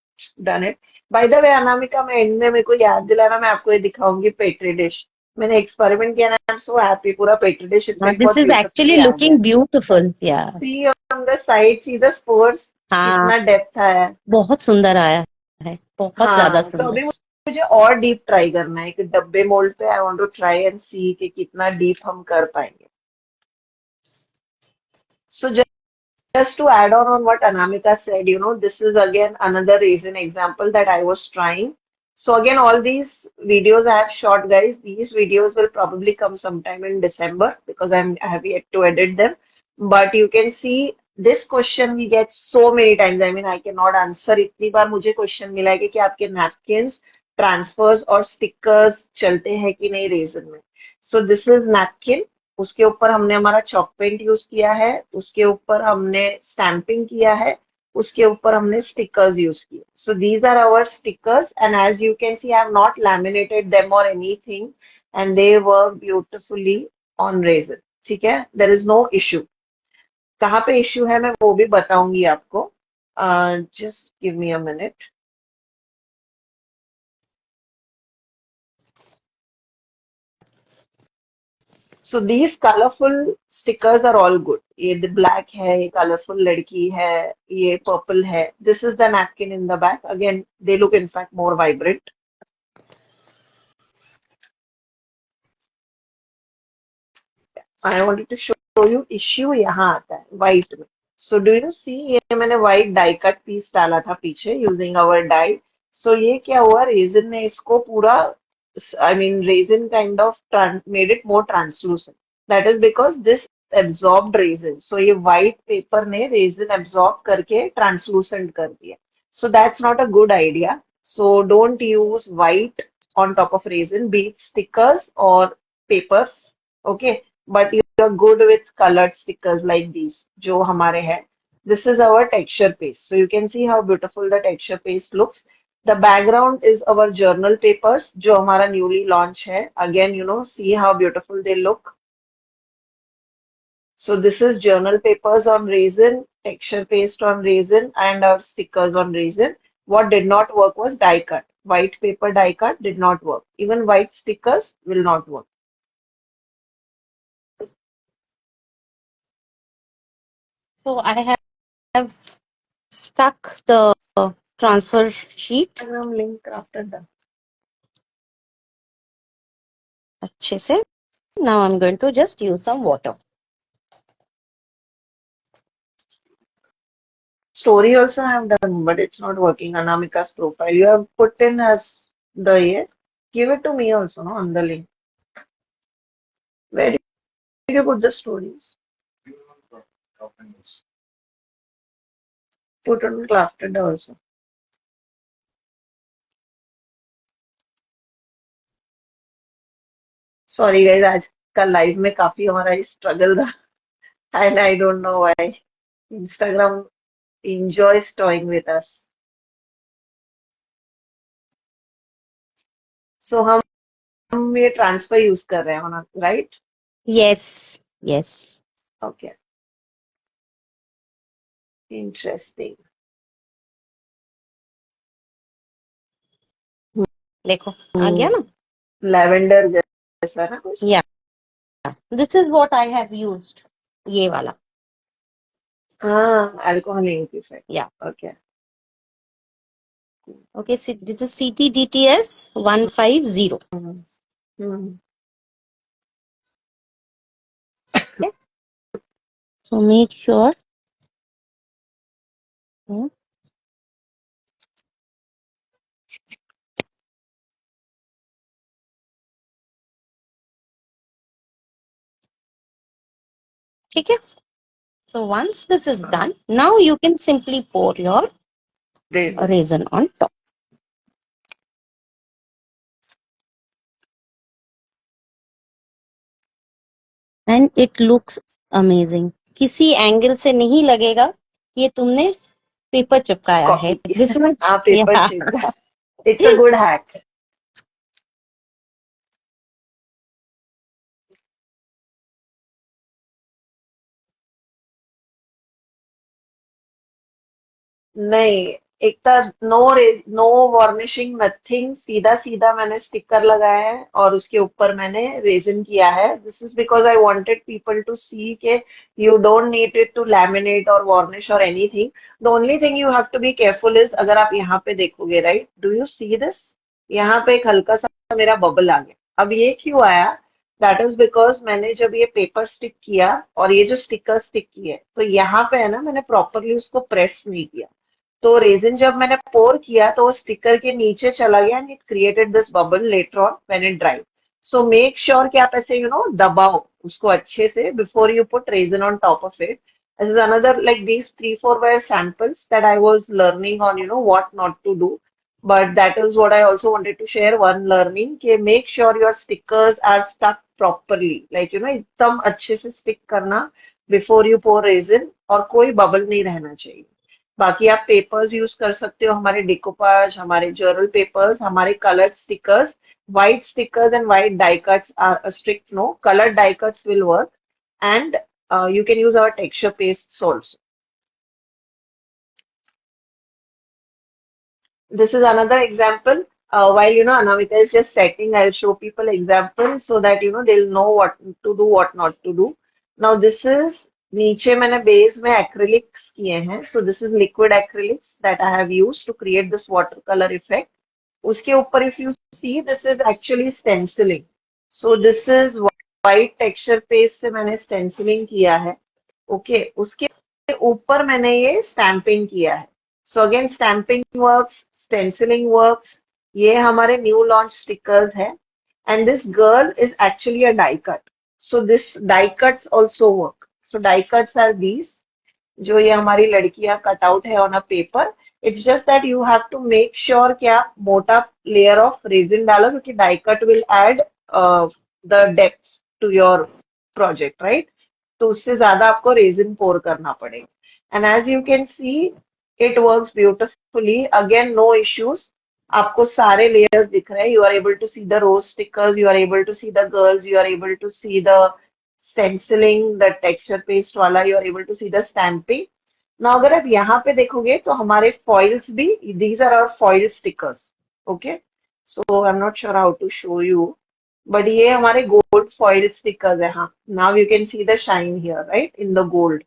done it. By the way, Anamika, मैं and में मेरे को याद दिलाना, मैं आपको ये दिखाऊंगी पेट्री डिश. मैंने एक्सपेरिमेंट किया ना, आई एम सो हैप्पी. पूरा पेट्री डिश इफेक्ट This बहुत is ब्यूटीफुली actually आ गया. looking beautiful. Yeah. See on the side, see the spores, हाँ, कितना डेप्थ आया है. बहुत सुंदर आया है, बहुत ज्यादा हाँ, तो सुंदर. अभी मुझे और डीप ट्राई करना है कि डब्बे मोल्ड पे I want to try and see कि कितना डीप हम कर पाएंगे. सो just to add on what Anamika said, this is again another reason example that I was trying. So again, all these videos I have shot, guys, these videos will probably come sometime in December because I have yet to edit them. But you can see this question we get so many times. I mean, I cannot answer. इतनी बार मुझे question मिला है कि आपके napkins, transfers और stickers चलते हैं कि नहीं resin में. So this is napkin. उसके ऊपर हमने हमारा चॉक पेंट यूज किया है, उसके ऊपर हमने स्टैंपिंग किया है, उसके ऊपर हमने स्टिकर्स यूज किए. So these are our stickers and as you can see I have not laminated them और anything and they work beautifully on resin. ठीक है, देयर इज नो इश्यू. कहाँ पे इश्यू है मैं वो भी बताऊंगी आपको. Just give me a minute. So these colourful stickers are all good. ये ब्लैक है, ये कलरफुल लड़की है, ये पर्पल है. This is the napkin in the back. Again they look in fact more vibrant. I wanted to show you issue यहाँ आता है व्हाइट में. सो डू यू सी, ये मैंने व्हाइट डाई कट पीस डाला था पीछे यूजिंग आवर डाई. सो ये क्या हुआ, रेजिन ने इसको पूरा, I mean resin kind of made it more translucent. That is because this absorbed resin. So ये व्हाइट पेपर ने रेजिन एब्जॉर्ब करके ट्रांसलूसेंट कर दिया. So that's not a good idea. So don't use white on top of resin, be it stickers or papers. Okay, but you're good with colored stickers like these जो हमारे हैं. This is our texture paste. So you can see how beautiful the texture paste looks. The background is our journal papers जो हमारा newly launch है. Again, see how beautiful they look. So this is journal papers on resin, texture paste on resin, and our stickers on resin. What did not work was die cut. White paper die cut did not work. Even white stickers will not work. So I have stuck the transfer sheet Instagram link after that. अच्छे से. Now I'm going to just use some water. Story also I have done, but it's not working. Anamika's profile. You have put in as the year. Give it to me also, no, on the link. Where did you put the stories? Put on Crafted also. Sorry guys, आज का live में काफी हमारा struggle था. And I don't know why. Instagram enjoys toying with us. So हम ये transfer use कर रहे हैं, right? Yes, yes. Okay, interesting. देखो आ गया ना. लेवेंडर जैसा ना कुछ. या this is what I have used. ये वाला. हाँ, अल्कोहल इंक इफेक्ट. या okay. Okay. This is CTDTS 150. Hmm. So make sure. ठीक है. So once this is done, now you can simply pour your Raisin. raisin on top. And it looks amazing. किसी angle से नहीं लगेगा कि ये तुमने पेपर चिपकाया है. Copy. This much. हाँ, paper Yeah. sheet. It's a good hack. नहीं, एक तो नो वार्निशिंग नथिंग, सीधा सीधा मैंने स्टिकर लगाया है और उसके ऊपर मैंने रेजिन किया है. This is because I wanted people to see के you don't need it to laminate और वार्निश और anything. The only thing you have to be careful is, अगर आप यहाँ पे देखोगे, right, do you see this? यहाँ पे एक हल्का सा मेरा बबल आ गया. अब ये क्यों आया? दैट इज बिकॉज मैंने जब ये पेपर स्टिक किया और ये जो स्टिकर स्टिक किए, तो यहाँ पे है ना, मैंने प्रॉपरली उसको प्रेस नहीं किया. तो रेजिन जब मैंने पोर किया तो वो स्टिकर के नीचे चला गया and it created this bubble later on when it dried. So make sure कि आप ऐसे दबाओ उसको अच्छे से before you put resin on top of it. This is another, like, these 3-4 were samples that I was learning on, what not to do. But that is what I also wanted to share. One learning, कि make sure your stickers are stuck properly. Like, एकदम अच्छे से stick करना before you pour resin, और कोई bubble नहीं रहना चाहिए. बाकी आप पेपर्स यूज कर सकते हो, हमारे डिकोपाज, हमारे जर्नल पेपर्स, हमारे coloured stickers. White stickers and white die cuts are a strict no. Coloured die cuts will work. And you can use our texture pastes also. This is another example. While Anamika is just setting, I'll show people examples so that they'll know what to do, what not to do. Now this is, नीचे मैंने base में acrylics किए हैं. So this is liquid acrylics that I have used to create this watercolor effect. उसके ऊपर if you see, this is actually stenciling. So this is white texture paste से मैंने stenciling किया है. ओके, उसके ऊपर मैंने ये स्टैंपिंग किया है. So again stamping works, stencilling works. ये हमारे न्यू लॉन्च स्टिकर्स है. And this girl is actually a die cut. So this die cuts also work. So die cuts are these, जो ये हमारी लड़कियां कट आउट है on a paper. It's just that you have to make sure कि आप मोटा layer of resin डालो, क्योंकि die cut will add the depth to your project, right. तो उससे ज्यादा आपको रेजिन पोर करना पड़ेगा. And as you can see, it works beautifully. Again no issues. आपको सारे लेयर्स दिख रहे हैं. You are able to see the rose stickers, you are able to see the girls, you are able to see the stenciling, the texture paste वाला, you are able to see the stamping. Now अगर आप यहाँ पे देखोगे तो हमारे foils भी, these are our foil stickers. Okay, so I'm not sure how to show you, but ये हमारे gold foil stickers है. हाँ, now you can see the shine here, right, in the gold.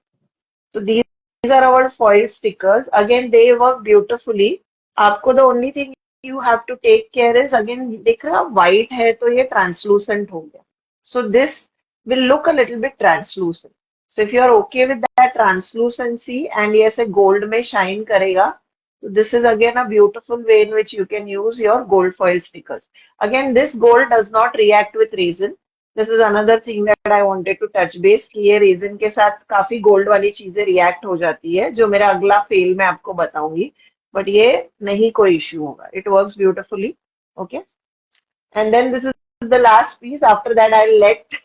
So these are our foil stickers. Again, they work beautifully. आपको the only thing you have to take care is, again, देख रहे हो आप, white है तो ये translucent हो गया. So this will look a little bit translucent. So if you are okay with that translucency and ये ऐसे gold में shine करेगा, so this is again a beautiful way in which you can use your gold foil stickers. Again, this gold does not react with resin. This is another thing that I wanted to touch base, कि ये resin के साथ काफी gold वाली चीजें react हो जाती है, जो मेरा अगला फेल मैं आपको बताऊंगी. बट ये नहीं कोई इश्यू होगा. It works beautifully. Okay, and then this is the last piece. After that I let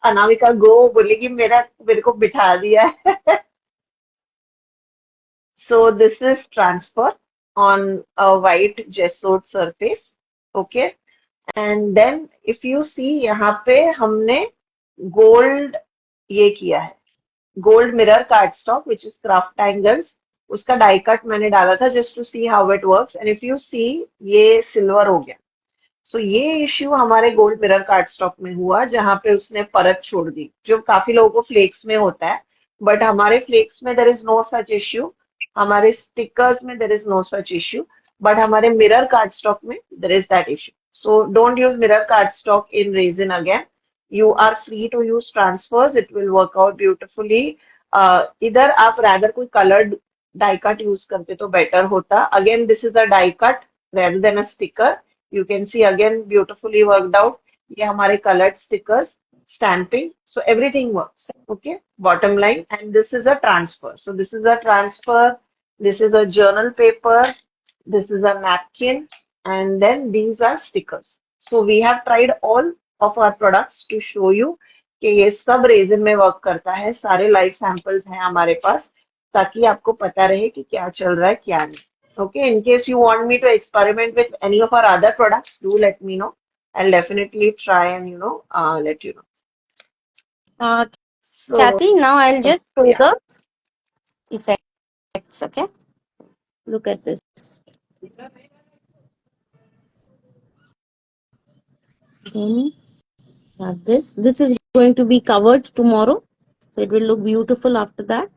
Anamika go. बोलेगी मेरे को बिठा दिया है. So this is transfer on a white gessoed surface. Okay. And then if you see, यहाँ पे हमने gold ये किया है, gold mirror cardstock which is craft angles. उसका डाई कट मैंने डाला था just to see how it works, and if you see ये सिल्वर हो गया। सो ये इश्यू हमारे गोल्ड मिरर कार्ड स्टॉक में हुआ, जहां पे उसने परत छोड़ दी, जो काफी लोगों को फ्लेक्स में होता है, बट हमारे फ्लेक्स में there is no such issue, हमारे स्टिकर्स में there is no such issue, but हमारे मिरर कार्ड स्टॉक में there is that issue. So don't use mirror card stock in resin again, you are free to use transfers, it will work out beautifully. इधर आप rather कोई coloured die cut use करते तो better होता। Again this is a die cut rather than a sticker. You can see again beautifully worked out. ये हमारे colored stickers, stamping, so everything works. Okay, bottom line, and this is a transfer. So this is a transfer. This is a journal paper. This is a napkin, and then these are stickers. So we have tried all of our products to show you कि ये सब resin में work करता है। सारे live samples हैं हमारे पास, ताकि आपको पता रहे कि क्या चल रहा है क्या नहीं। Okay, in case you want me to experiment with any of our other products, do let me know. I'll definitely try and let you know. Uh, So Kathy, now I'll just show yeah. the effects. Okay, look at this. Then have this. This is going to be covered tomorrow, so it will look beautiful after that.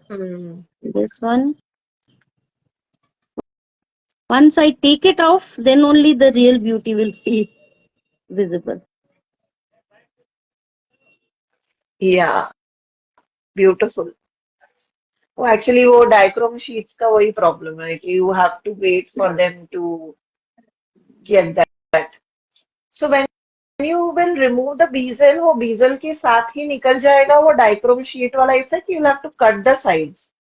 This one. Once I take it off, then only the real beauty will be visible. Yeah, beautiful. Oh, actually, वो diachrome sheets का वही problem है कि you have to wait for them to get that. So when you will remove the bezel, वो bezel के साथ ही निकल जाएगा वो diachrome sheet वाला effect. You'll have to cut the sides.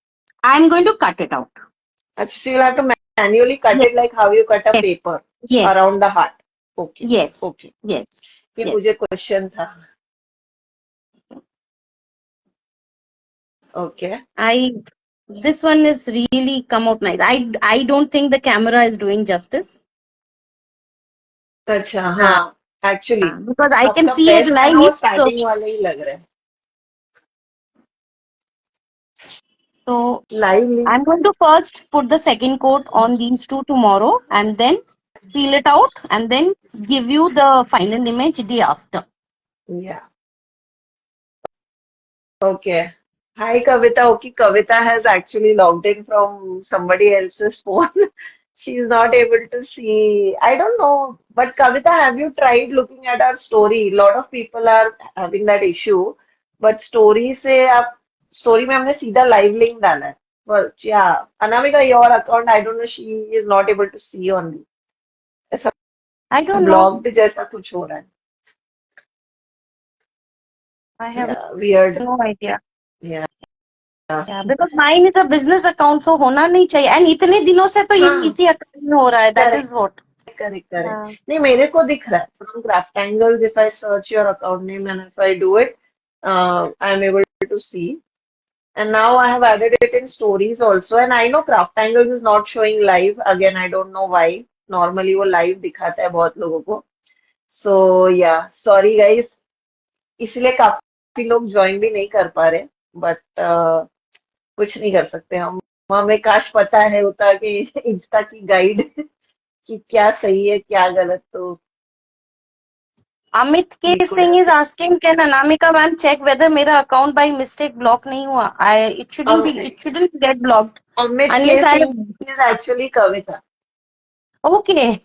I'm going to cut it out. अच्छा, so you'll have to manually cut Yes. it like how you cut a Yes. paper Yes. around the heart. Okay. Yes. Okay. Yes. ये Yes. मुझे question था। Okay. This one is really come out nice. I don't think the camera is doing justice. अच्छा, हाँ, actually Because I can आपका see it best है ना, वो live. Starting वाले ही लग रहे हैं So live. I'm going to first put the second coat on these two tomorrow and then peel it out and then give you the final image day after. Yeah. Okay. Hi, Kavita. Okay, Kavita has actually logged in from somebody else's phone. She's not able to see. I don't know. But Kavita, have you tried looking at our story? A lot of people are having that issue. But story से आप story में हमने सीधा live link डाला है. Well, yeah. Anamika, your account, I don't know, she is not able to see only. ऐसा I don't know. blocked जैसा कुछ हो रहा है. I have Yeah, weird. no idea. Yeah. Yeah, because mine is a business account, so होना नहीं चाहिए. And इतने दिनों से तो हाँ, इसी account में हो रहा है. That correct. is what. Correct correct. Yeah. नहीं, मेरे को दिख रहा है from Craft Angles, if I search your account name and if I do it, I am able to see, and now I have added it in stories also, and I know Craft Angles is not showing live again, I don't know why. Normally वो live दिखाता है बहुत लोगों को। सो या sorry guys, इसलिए काफी लोग ज्वाइन भी नहीं कर पा रहे, बट कुछ नहीं कर सकते हम। हमें काश पता है होता कि इंस्टा की गाइड कि क्या सही है क्या गलत, तो Amit K we could Singh is have. asking, can Anamika ma'am check whether मेरा account by mistake block नहीं हुआ? It shouldn't get blocked Amit के unless I Singh is actually Kavita. okay.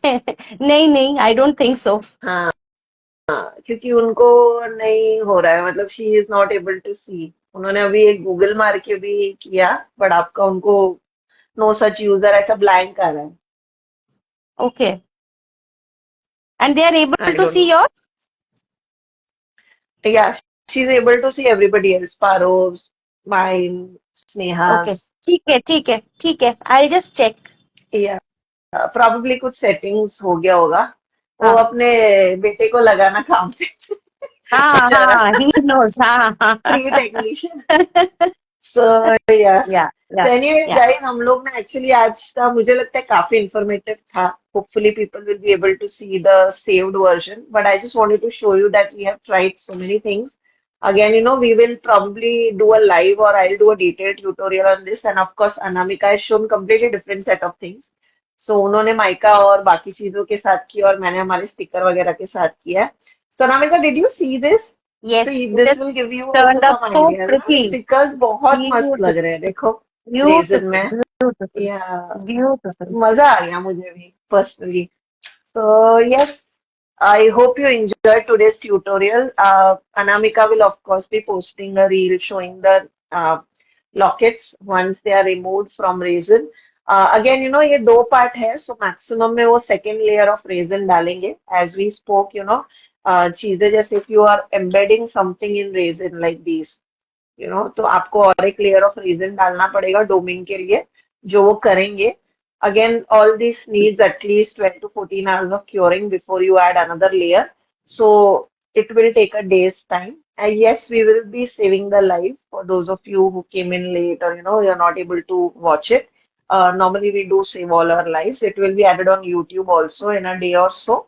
नहीं, I don't think so. हाँ, क्योंकि उनको नहीं हो रहा है, मतलब she is not able to see. उन्होंने अभी एक गूगल मार के भी किया, बट आपका उनको नो सच यूजर ऐसा ब्लैंक आ रहा है। Okay. And they are able I to don't see no. yours? या she is able to see everybody else, पारोस, माइन, Okay. स्नेहास। ठीक है. I'll just check. या प्रॉब्ली कुछ सेटिंग्स हो गया होगा, वो हाँ, अपने बेटे को लगाना काम पे बेचारा he knows. हाँ. Free technician. So yeah Yeah. So anyways Yeah. Guys, हम लोग ना एक्चुअली आज का मुझे लगता है काफी इंफॉर्मेटिव था। Hopefully people will be able to see the saved version, but I just wanted to show you that we have tried so many things. Again, we will probably do a live or I'll do a detailed tutorial on this. And of course, Anamika has shown completely different set of things. So उन्होंने mica और बाकी चीजों के साथ किया और मैंने हमारे स्टिकर वगैरह के साथ किया है. So Anamika, did you see this? So Yes, it this has will give you also turned up some so ideas. हाँ? pretty. Stickers बहुत मस्त Beautiful. लग रहे हैं देखो रेजिन Beautiful. में. Beautiful. या Beautiful. मजा आ गया मुझे भी personally. So yes, I hope you enjoyed today's tutorial. Anamika will of course be posting a reel showing the lockets once they are removed from resin. Again, ये दो part है, so maximum में वो second layer of resin डालेंगे. As we spoke, चीजें जैसे if you are embedding something in resin like these, तो आपको और एक लेयर ऑफ रीजन डालना पड़ेगा डोमिंग के लिए जो वो करेंगे. Again, all this needs at least 12 to 14 hours of curing before you add another layer. So it will take a day's time. And yes, we will be saving the live for those of you who came in late or you're not able to watch it. Normally we do save all our lives. It will be added on YouTube also in a day or so.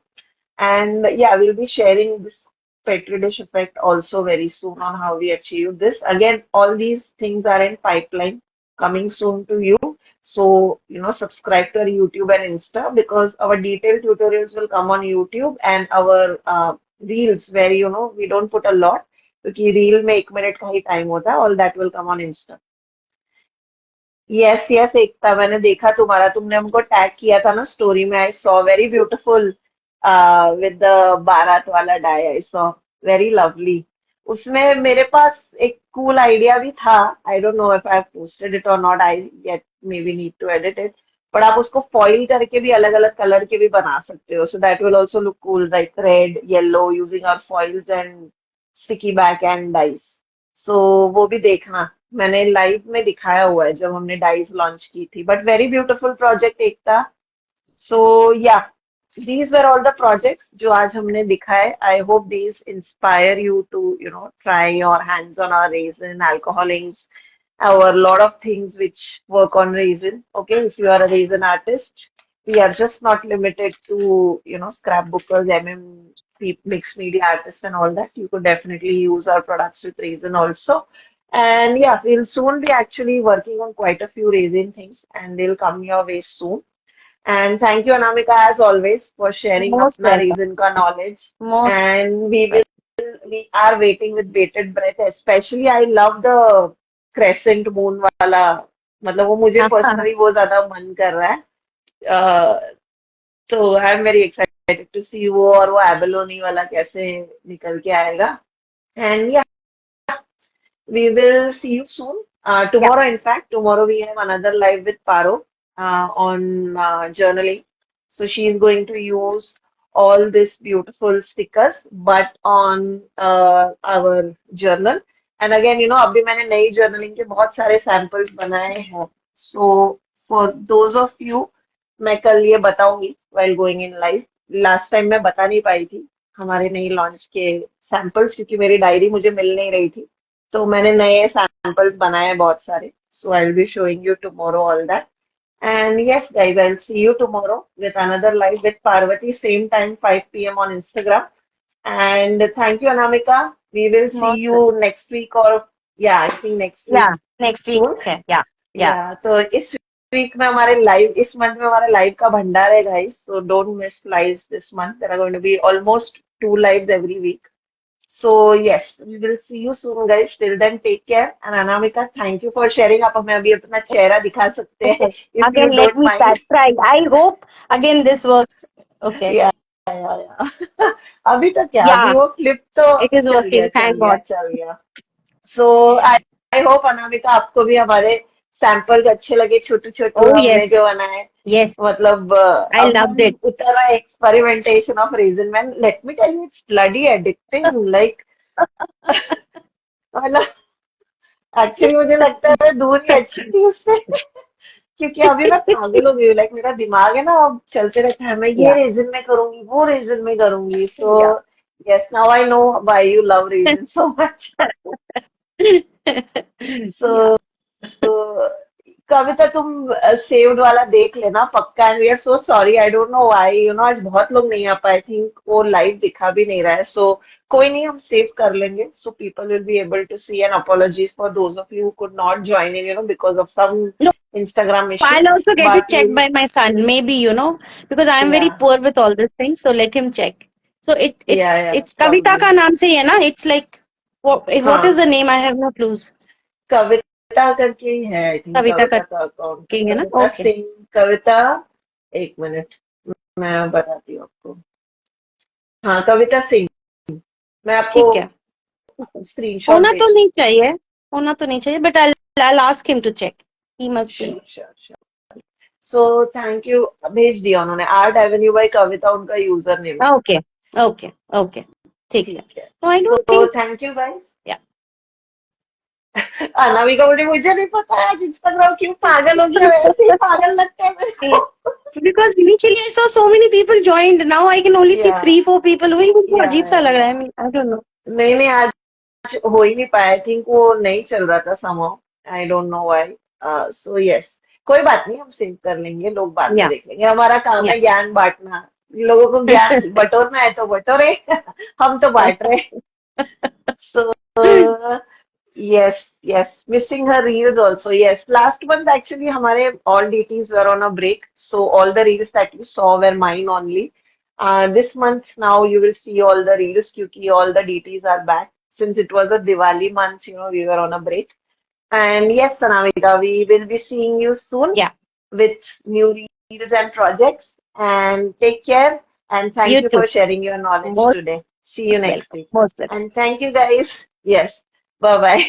And yeah, we'll be sharing this Petri dish effect also very soon on how we achieve this. Again, all these things are in pipeline coming soon to you. So, subscribe to our YouTube and Insta because our detailed tutorials will come on YouTube and our reels where, we don't put a lot. क्योंकि reel में 1 minute का ही time होता है all that will come on Insta. Yes yes Ekta मैंने देखा तुम्हारा तुमने हमको टैग किया था ना स्टोरी में. I saw very beautiful with the बारात वाला dye. I saw very lovely. उसमें मेरे पास एक कूल आइडिया भी था. I don't know if I have posted it और not. I yet maybe need to edit it. But आप उसको फॉइल करके भी अलग अलग कलर के भी बना सकते हो. So that will also look cool like red yellow using our foils and sticky back and dice. सो वो भी देखना. मैंने लाइव में दिखाया हुआ है जब हमने डाइस लॉन्च की थी. बट वेरी ब्यूटीफुल प्रोजेक्ट एकता. सो या these were all the projects जो आज हमने दिखाए. I hope these inspire you to try your hands on our resin, alcohol inks, or a lot of things which work on resin. Okay, if you are a resin artist, we are just not limited to scrapbookers, mixed media artists, and all that. You could definitely use our products with resin also. And yeah, we'll soon be actually working on quite a few resin things, and they'll come your way soon. And thank you, Anamika, as always, for sharing Most apna welcome. reason ka knowledge. Most And welcome. we are waiting with bated breath. Especially, I love the crescent moon वाला. मतलब वो मुझे personally बहुत ज़्यादा मन कर रहा है. Uh, तो I am very excited to see वो और वो एबेलोनी वाला कैसे निकल के आएगा. And we will see you soon. Yeah. Tomorrow, in fact, tomorrow we have another live with Paro on journaling. So she's going to use all these beautiful stickers, but on our journal. And again, अभी मैंने नई journaling के बहुत सारे samples बनाए हैं. So for those of you, मैं कल ये बताऊंगी while going in live. Last time मैं बता नहीं पाई थी हमारे नई लॉन्च के samples क्योंकि मेरी डायरी मुझे मिल नहीं रही थी. तो मैंने नए सैंपल्स बनाए हैं बहुत सारे. So I will be showing you tomorrow all that. And yes guys, I will see you tomorrow with another live with Parvati same time 5 p.m. on Instagram. And thank you, Anamika. We will see Most you welcome. next week or yeah, I think next Yeah. week Next week. soon. Okay. Yeah. Yeah. Yeah, तो इस week में हमारे live इस month में हमारा live का भंडार है guys. So don't miss lives this month. There are going to be almost 2 lives every week. So yes, we will see you soon, guys. Till then, take care. And Anamika, thank you for sharing. आप हमें अभी अपना चेहरा दिखा सकते हैं, Okay. if you Again, let don't me mind. try. I hope again this works. Okay. Yeah, yeah. अभी तो क्या? अभी Yeah. वो फ्लिप तो It is चल गया, working. चल Thank गया, God. चल गया. So I hope अनामिका आपको भी हमारे सैंपल्स अच्छे लगे छोटे छोटे Oh हमने yes. जो बनाए. Yes. मतलब I अब loved हम it. उतर रहे experimentation of resin. Man let me tell you it's bloody addicting. Like मतलब एक्चुअली मुझे लगता है मैं दूर ही अच्छी थी उससे. क्योंकि अभी मैं पागल हो गई हूँ. लाइक मेरा दिमाग है ना अब चलते रहता है. मैं ये Yeah. रीजन में करूंगी वो रीजन में करूंगी. So Yeah. Yes, now I know why you love resin so much. Yeah. So Kavita तुम सेव्ड वाला देख लेना पक्का, and we are so sorry, I don't know why, आज बहुत लोग नहीं आ पाए, आई थिंक वो लाइव दिखा भी नहीं रहा है, सो कोई नहीं, हम सेव कर लेंगे, so people will be able to see, and apologies for those of you could not join in, because of some No, Instagram issue, I'll also get it but checked you, by my son, maybe, because I am very या poor with all these things. So let him check. So या it's Kavita probably, का नाम से ही है ना? It's like what is हाँ the name? I have no clues. कविता करके ही है, आई थिंक कविता कविता का अकाउंट, करके ही है ना? कविता Okay. सिंह, कविता, एक मिनट मैं बताती हूँ आपको, हाँ कविता सिंह, मैं आपको ठीक है. स्क्रीनशॉट होना तो भेज, नहीं चाहिए. होना तो नहीं चाहिए. But I'll ask him to check. He must be. Sure sure sure, so thank you, भेज दिया उन्होंने, आर्ट एवेन्यू बाई कविता उनका यूजर नेम है, Okay. Okay. Okay. ठीक है. ठीक है, No, I don't so think. Thank you guys. Yeah. Anamika बोली मुझे नहीं पता है आज इंस्टाग्राम क्यों पागल हो गया, वैसे ही पागल लगता है मेरे को। Because initially I saw so many people joined. Now I can only see या 3-4 people. वही मुझको या अजीब सा लग रहा है. या I mean, I don't know. नहीं नहीं, आज हो ही नहीं पाया, आई थिंक वो नहीं चल रहा था somehow, I don't know why, so yes, कोई बात नहीं, हम सेव कर लेंगे, लोग बाद में Yeah. देख लेंगे, हमारा काम Yeah. है ज्ञान बांटना, लोगों को ज्ञान बटोरना है तो बटोरे, हम तो बांट रहे, सो yes, yes, missing her reels also. Yes, last month actually हमारे all DTs were on a break, so all the reels that you saw were mine only. This month now you will see all the reels क्योंकि all the DTs are back. Since it was a Diwali month, we were on a break. And yes, Sanamika, we will be seeing you soon Yeah. with new reels and projects. And take care. And thank You you too. for sharing your knowledge Most today. See you next welcome. week. Most welcome. And thank you guys. Yes. Bye bye.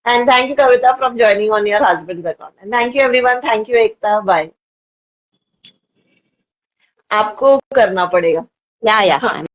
And thank you, Kavita, from joining on your husband's account. And thank you, everyone. Thank you, Ekta. Bye. आपको करना पड़ेगा, Yeah, yeah. हाँ। I'm